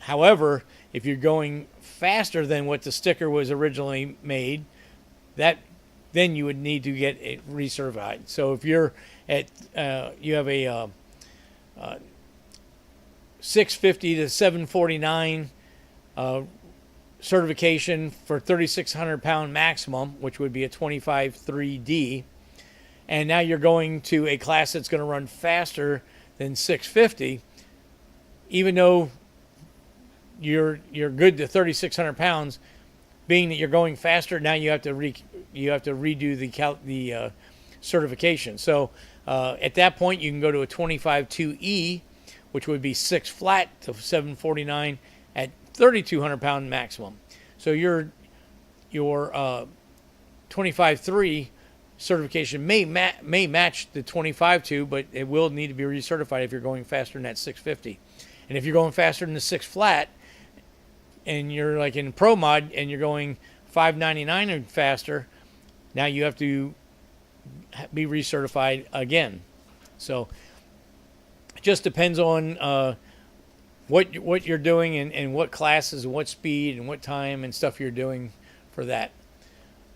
However, if you're going faster than what the sticker was originally made, then you would need to get it recertified. So if you're at you have a 650 to 749 certification for 3,600 pound maximum, which would be a 25.3D, and now you're going to a class that's going to run faster than 650, even though you're good to 3,600 pounds, being that you're going faster, now you have to redo the certification. So at that point, you can go to a 25.2E, which would be 6 flat to 749 at 3,200 pound maximum. So your 25.3 certification may match the 25.2, but it will need to be recertified if you're going faster than that 650. And if you're going faster than the 6 flat, and you're like in Pro Mod and you're going 599 and faster, now you have to be recertified again. So it just depends on what you're doing and what classes and what speed and what time and stuff you're doing for that.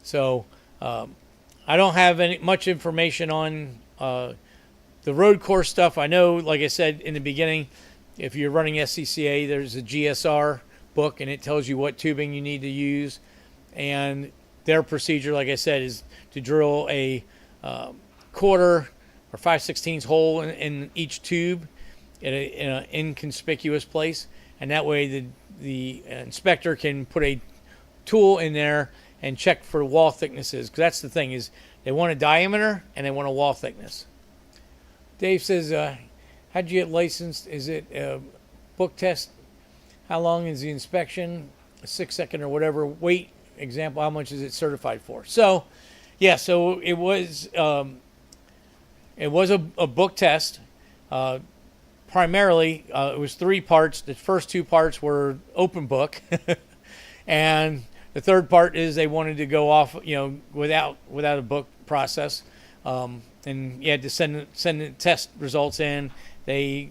So I don't have much information on the road course stuff. I know, like I said in the beginning, if you're running SCCA, there's a GSR book, and it tells you what tubing you need to use. And their procedure, like I said, is to drill a quarter or 5/16 hole in each tube in an inconspicuous place, and that way the inspector can put a tool in there and check for wall thicknesses, because that's the thing, is they want a diameter and they want a wall thickness. Dave says, how'd you get licensed? Is it a book test? How long is the inspection? A 6-second or whatever. Weight, example, how much is it certified for? So, yeah, so it was a book test. Primarily, it was 3 parts. The first 2 parts were open book, and the third part is they wanted to go off, without a book process, and you had to send the test results in. They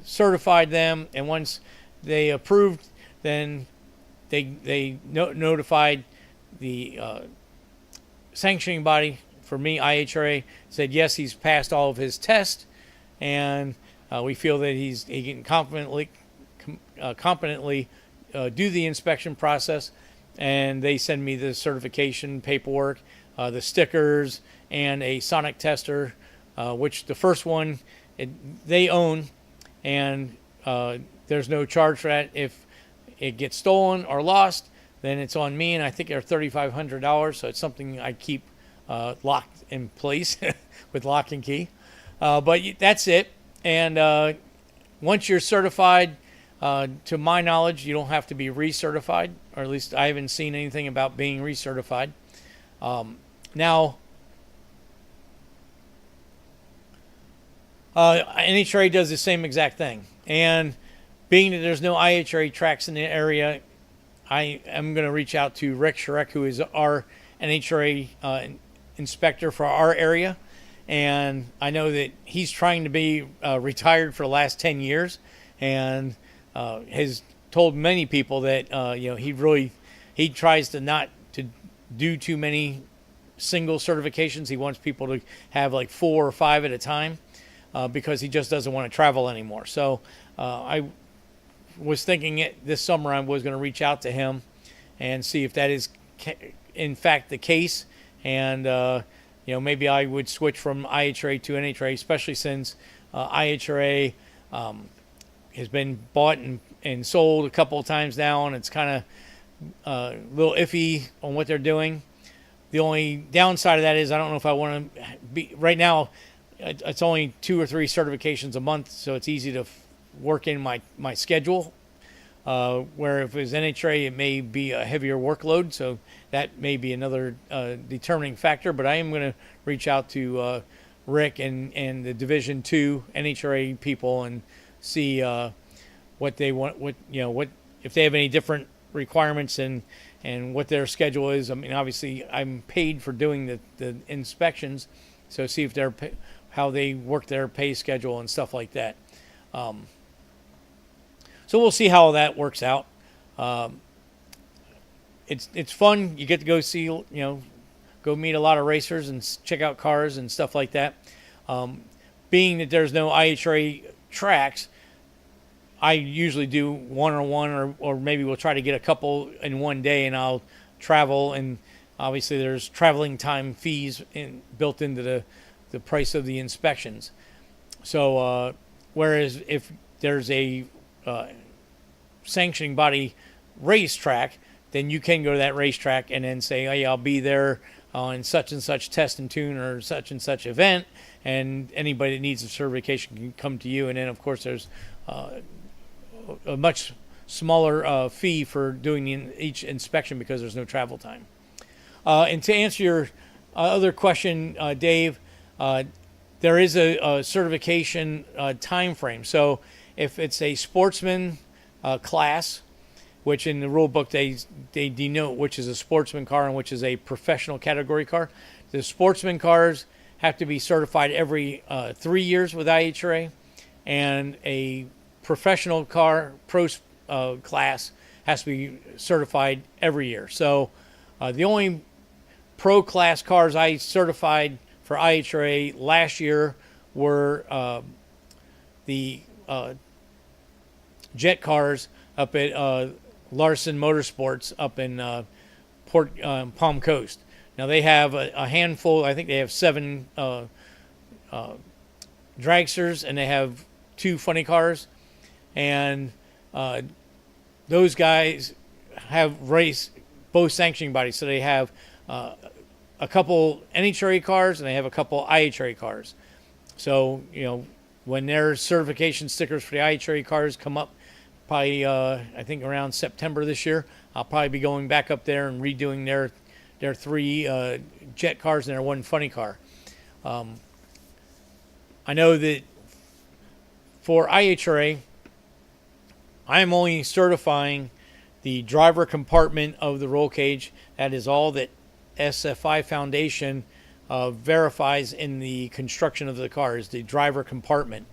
certified them, and once they approved, then they notified the sanctioning body. For me, IHRA said yes, he's passed all of his tests, and we feel that he can competently do the inspection process. And they send me the certification paperwork, the stickers, and a sonic tester, which the first one they own, and there's no charge for that. If it gets stolen or lost, then it's on me, and I think they're $3,500, so it's something I keep locked in place with lock and key. But that's it. And once you're certified, to my knowledge, you don't have to be recertified, or at least I haven't seen anything about being recertified. Now, NHRA does the same exact thing. And being that there's no IHRA tracks in the area, I am going to reach out to Rick Shrek, who is our NHRA inspector for our area. And I know that he's trying to be retired for the last 10 years, and has told many people that he tries to not to do too many single certifications. He wants people to have like 4 or 5 at a time, because he just doesn't want to travel anymore. So I was thinking this summer I was going to reach out to him and see if that is in fact the case, and maybe I would switch from IHRA to NHRA, especially since IHRA has been bought and sold a couple of times now, and it's kind of a little iffy on what they're doing. The only downside of that is I don't know if I want to be right now. It's only 2 or 3 certifications a month, so it's easy to work in my schedule. Where if it was NHRA, it may be a heavier workload, so that may be another determining factor. But I am going to reach out to Rick and the Division 2 NHRA people and see what they want, what if they have any different requirements and what their schedule is. I mean, obviously, I'm paid for doing the inspections, so see if how they work their pay schedule and stuff like that. So we'll see how that works out. It's fun. You get to go see, go meet a lot of racers and check out cars and stuff like that. Being that there's no IHRA tracks, I usually do one-on-one, or maybe we'll try to get a couple in one day, and I'll travel. And obviously, there's traveling time fees built into the price of the inspections. So, whereas if there's a sanctioning body racetrack, then you can go to that racetrack and then say, hey, I'll be there on such and such test and tune or such and such event, and anybody that needs a certification can come to you. And then, of course, there's a much smaller fee for doing each inspection because there's no travel time. And to answer your other question, Dave, there is a certification time frame. So if it's a sportsman class, which in the rule book they denote which is a sportsman car and which is a professional category car. The sportsman cars have to be certified every 3 years with IHRA, and a professional car pro class has to be certified every year. So the only pro class cars I certified for IHRA last year were the jet cars up at Larson Motorsports up in Palm Coast. Now they have a handful. I think they have 7 dragsters, and they have 2 funny cars, and those guys have raced both sanctioning bodies. So they have a couple NHRA cars, and they have a couple IHRA cars. So when their certification stickers for the IHRA cars come up, probably I think around September this year, I'll probably be going back up there and redoing their 3 jet cars and their 1 funny car. I know that for IHRA, I'm only certifying the driver compartment of the roll cage. That is all that SFI Foundation verifies in the construction of the car, is the driver compartment.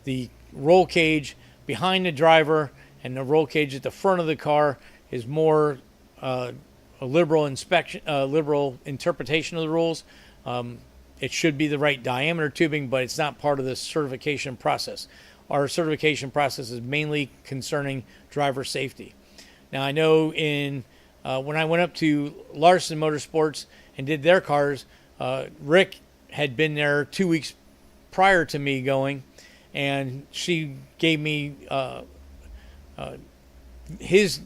The roll cage behind the driver and the roll cage at the front of the car is more a liberal interpretation of the rules. It should be the right diameter tubing, but it's not part of the certification process. Our certification process is mainly concerning driver safety. Now, I know when I went up to Larson Motorsports and did their cars, Rick had been there 2 weeks prior to me going, and she gave me his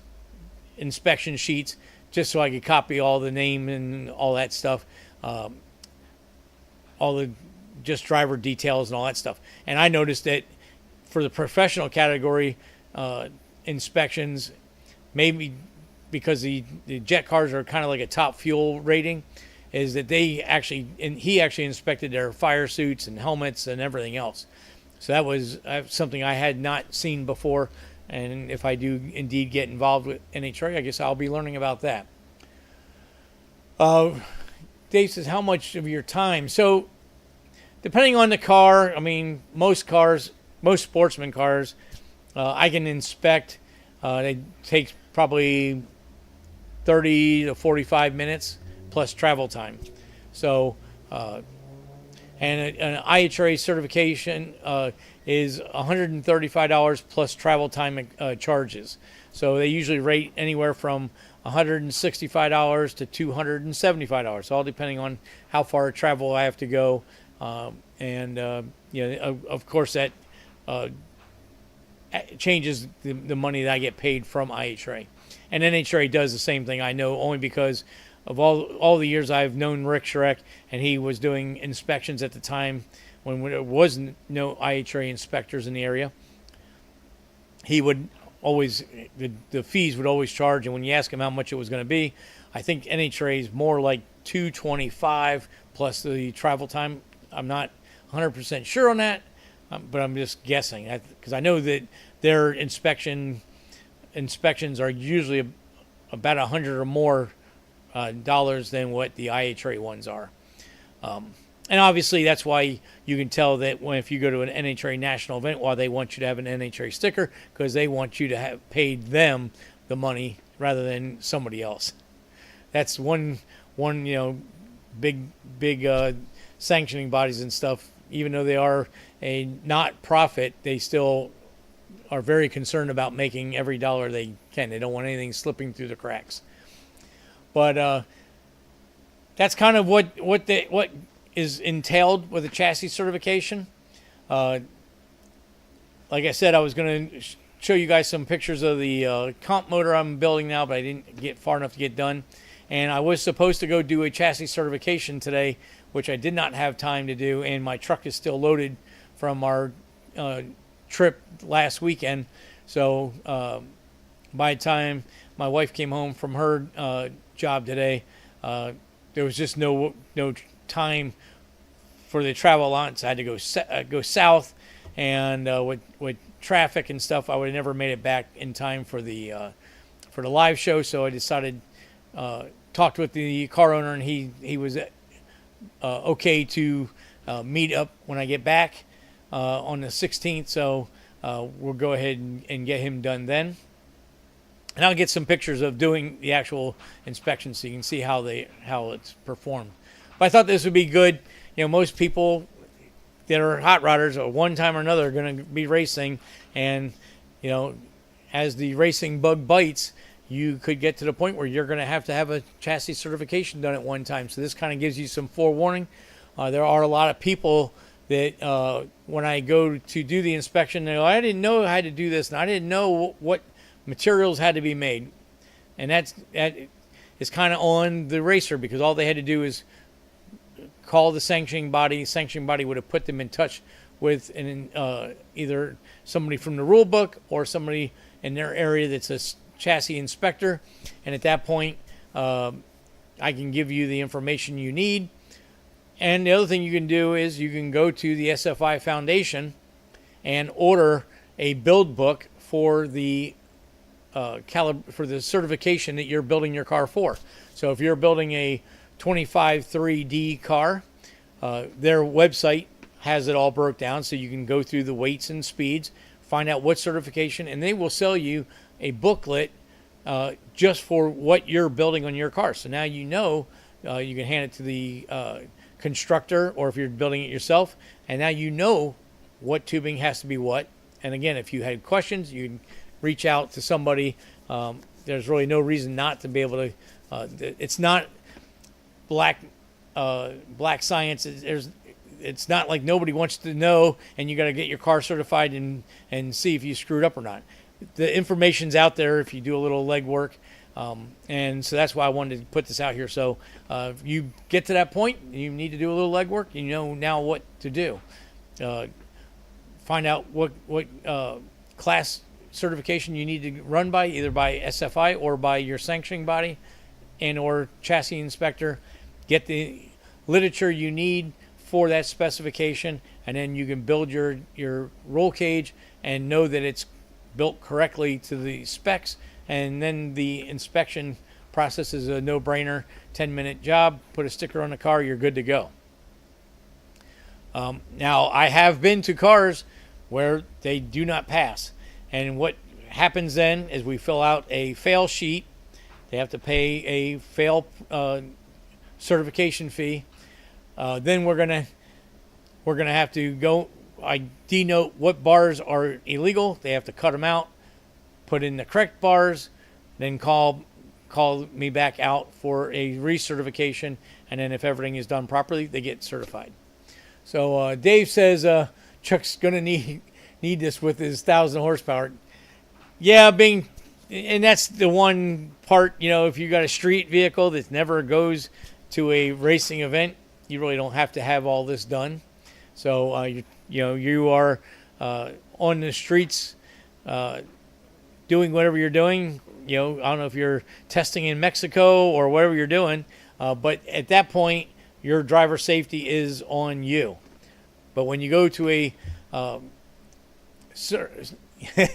inspection sheets just so I could copy all the name and all that stuff, all the just driver details and all that stuff. And I noticed that for the professional category inspections, maybe because the jet cars are kind of like a top fuel rating, is that he actually inspected their fire suits and helmets and everything else. So that was something I had not seen before. And if I do indeed get involved with NHRA, I guess I'll be learning about that. Dave says, how much of your time? So depending on the car, I mean, most sportsman cars, I can inspect. It takes probably 30 to 45 minutes plus travel time. So, and an IHRA certification is $135 plus travel time charges. So they usually rate anywhere from $165 to $275, all depending on how far travel I have to go. And of course, that changes the money that I get paid from IHRA. And NHRA does the same thing. I know only because of all the years I've known Rick Shrek, and he was doing inspections at the time when there was no IHRA inspectors in the area. He would always, the fees would always charge, and when you ask him how much it was going to be, I think NHRA is more like $225 plus the travel time. I'm not 100% sure on that, but I'm just guessing, because I know that their inspections are usually about $100 or more dollars than what the IHRA ones are. And obviously that's why you can tell that if you go to an NHRA national event, why they want you to have an NHRA sticker, because they want you to have paid them the money rather than somebody else. That's one big sanctioning bodies and stuff. Even though they are a not profit, they still are very concerned about making every dollar they can. They don't want anything slipping through the cracks. But that's kind of what is entailed with a chassis certification. Like I said, I was going to show you guys some pictures of the comp motor I'm building now, but I didn't get far enough to get done. And I was supposed to go do a chassis certification today, which I did not have time to do, and my truck is still loaded from our trip last weekend. So by the time my wife came home from her job today, there was just no time for the travel allowance. I had to go south, and with traffic and stuff, I would have never made it back in time for the live show. So I decided talked with the car owner, and he was okay to meet up when I get back on the 16th. So we'll go ahead and get him done then. And I'll get some pictures of doing the actual inspection so you can see how it's performed. But I thought this would be good. Most people that are hot rodders at one time or another are going to be racing, and as the racing bug bites, you could get to the point where you're going to have a chassis certification done at one time. So this kind of gives you some forewarning. There are a lot of people that when I go to do the inspection, they go, I didn't know I had to do this, and I didn't know what materials had to be made. And that is kind of on the racer, because all they had to do is call the sanctioning body. Sanctioning body would have put them in touch with either somebody from the rule book or somebody in their area that's a chassis inspector. And at that point, I can give you the information you need. And the other thing you can do is you can go to the SFI Foundation and order a build book for the for the certification that you're building your car for. So if you're building a 25-3D car, their website has it all broke down, so you can go through the weights and speeds, find out what certification, and they will sell you a booklet just for what you're building on your car. So now you can hand it to the constructor, or if you're building it yourself, and now you know what tubing has to be what. And again, if you had questions, you can reach out to somebody. There's really no reason not to be able to. It's not black science. It's not like nobody wants to know, and you got to get your car certified and see if you screwed up or not. The information's out there if you do a little legwork, and so that's why I wanted to put this out here. So if you get to that point, you need to do a little legwork. You know now what to do. Find out what class certification you need to run by, either by SFI or by your sanctioning body and or chassis inspector. Get the literature you need for that specification, and then you can build your roll cage and know that it's built correctly to the specs. And then the inspection process is a no-brainer, 10-minute job. Put a sticker on the car, you're good to go. Now, I have been to cars where they do not pass. And what happens then is we fill out a fail sheet. They have to pay a fail certification fee. Then we're gonna have to go. I denote what bars are illegal. They have to cut them out, put in the correct bars, then call me back out for a recertification. And then if everything is done properly, they get certified. So Dave says Chuck's gonna need this with his 1,000 horsepower. Yeah, and that's the one part, if you got a street vehicle that never goes to a racing event, you really don't have to have all this done. So you are on the streets doing whatever you're doing. I don't know if you're testing in Mexico or whatever you're doing, but at that point, your driver safety is on you. But when you go to a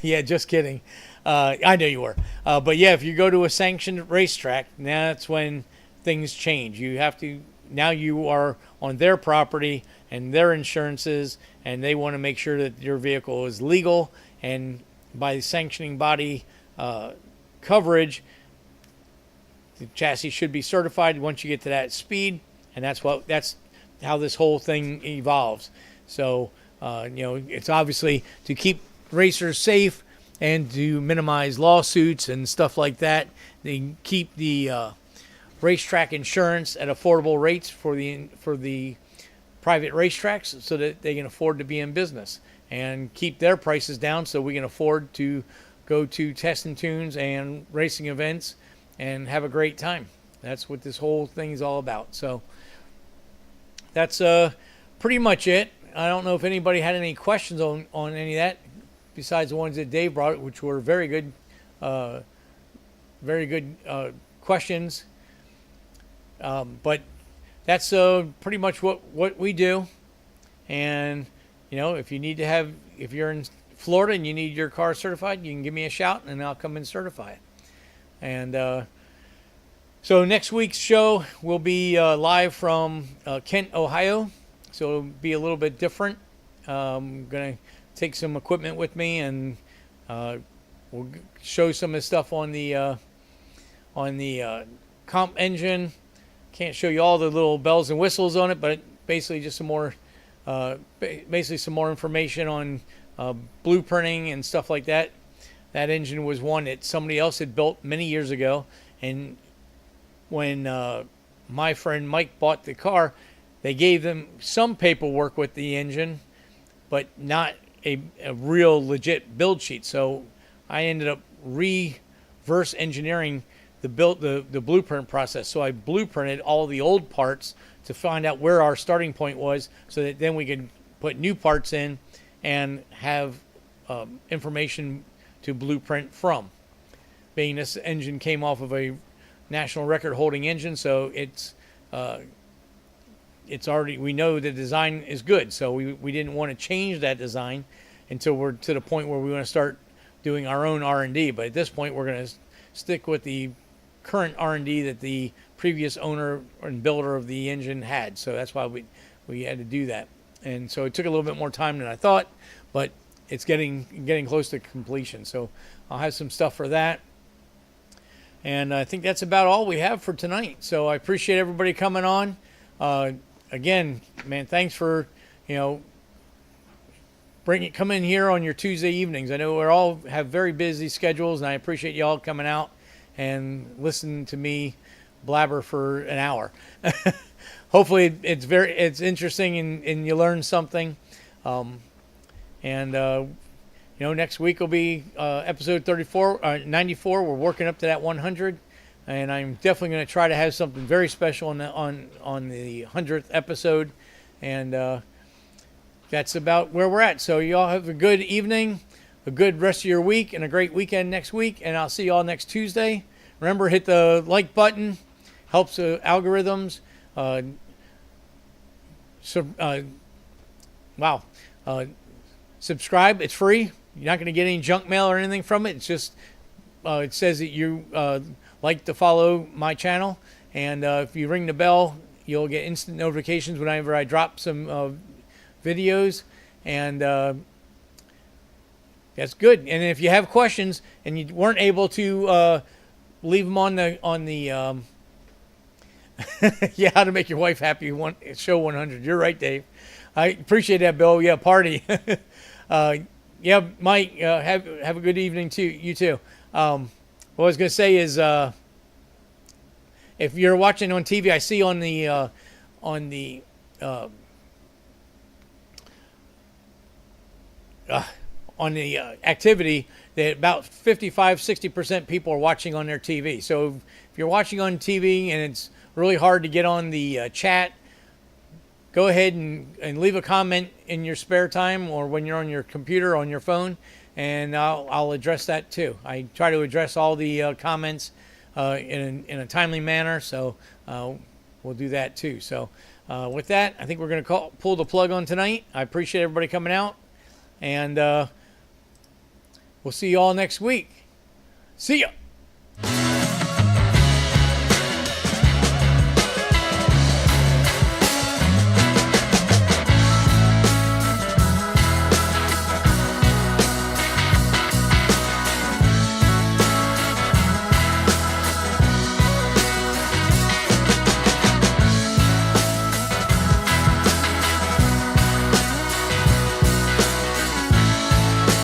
yeah, just kidding. I know you were. But yeah, if you go to a sanctioned racetrack, that's when things change. Now you are on their property and their insurances, and they want to make sure that your vehicle is legal. And by the sanctioning body coverage, the chassis should be certified once you get to that speed, and that's how this whole thing evolves. So it's obviously to keep racers safe. and to minimize lawsuits and stuff like that. They keep the racetrack insurance at affordable rates for the private racetracks so that they can afford to be in business, and keep their prices down so we can afford to go to test and tunes and racing events and have a great time. That's what this whole thing is all about. So that's pretty much it. I don't know if anybody had any questions on any of that besides the ones that Dave brought, which were very good questions. But that's pretty much what we do. And if you're in Florida and you need your car certified, you can give me a shout and I'll come and certify it. And so next week's show will be live from Kent, Ohio. So it'll be a little bit different. I'm going to take some equipment with me, and we'll show some of the stuff on the comp engine. Can't show you all the little bells and whistles on it, but basically just some more information on blueprinting and stuff like that. That engine was one that somebody else had built many years ago, and when my friend Mike bought the car, they gave them some paperwork with the engine, but not a real legit build sheet. So I ended up reverse engineering the blueprint process. So I blueprinted all the old parts to find out where our starting point was, so that then we could put new parts in and have information to blueprint from. Being this engine came off of a national record holding engine, so it's already, we know the design is good, so we didn't want to change that design until we're to the point where we want to start doing our own R&D. But at this point, we're going to stick with the current R&D that the previous owner and builder of the engine had. So that's why we had to do that. And so it took a little bit more time than I thought, but it's getting close to completion. So I'll have some stuff for that. And I think that's about all we have for tonight. So I appreciate everybody coming on. Again, man, thanks for, come in here on your Tuesday evenings. I know we all have very busy schedules, and I appreciate y'all coming out and listening to me blabber for an hour. Hopefully it's interesting and you learn something. Next week will be episode 94. We're working up to that 100. And I'm definitely going to try to have something very special on the 100th episode. And that's about where we're at. So you all have a good evening, a good rest of your week, and a great weekend next week. And I'll see you all next Tuesday. Remember, hit the like button. Helps the algorithms. Subscribe. It's free. You're not going to get any junk mail or anything from it. It's just it says that you like to follow my channel, and if you ring the bell, you'll get instant notifications whenever I drop some videos, and that's good. And if you have questions and you weren't able to leave them on the yeah, how to make your wife happy, show 100. You're right, Dave. I appreciate that, Bill. Yeah, party. Yeah, Mike, have a good evening too. You too. What I was going to say is, if you're watching on TV, I see on the activity that about 55-60% people are watching on their TV. So if you're watching on TV and it's really hard to get on the chat, go ahead and leave a comment in your spare time or when you're on your computer, on your phone, and I'll address that too. I try to address all the comments in a timely manner, so we'll do that too. So with that, I think we're going to pull the plug on tonight. I appreciate everybody coming out, and we'll see you all next week. See ya.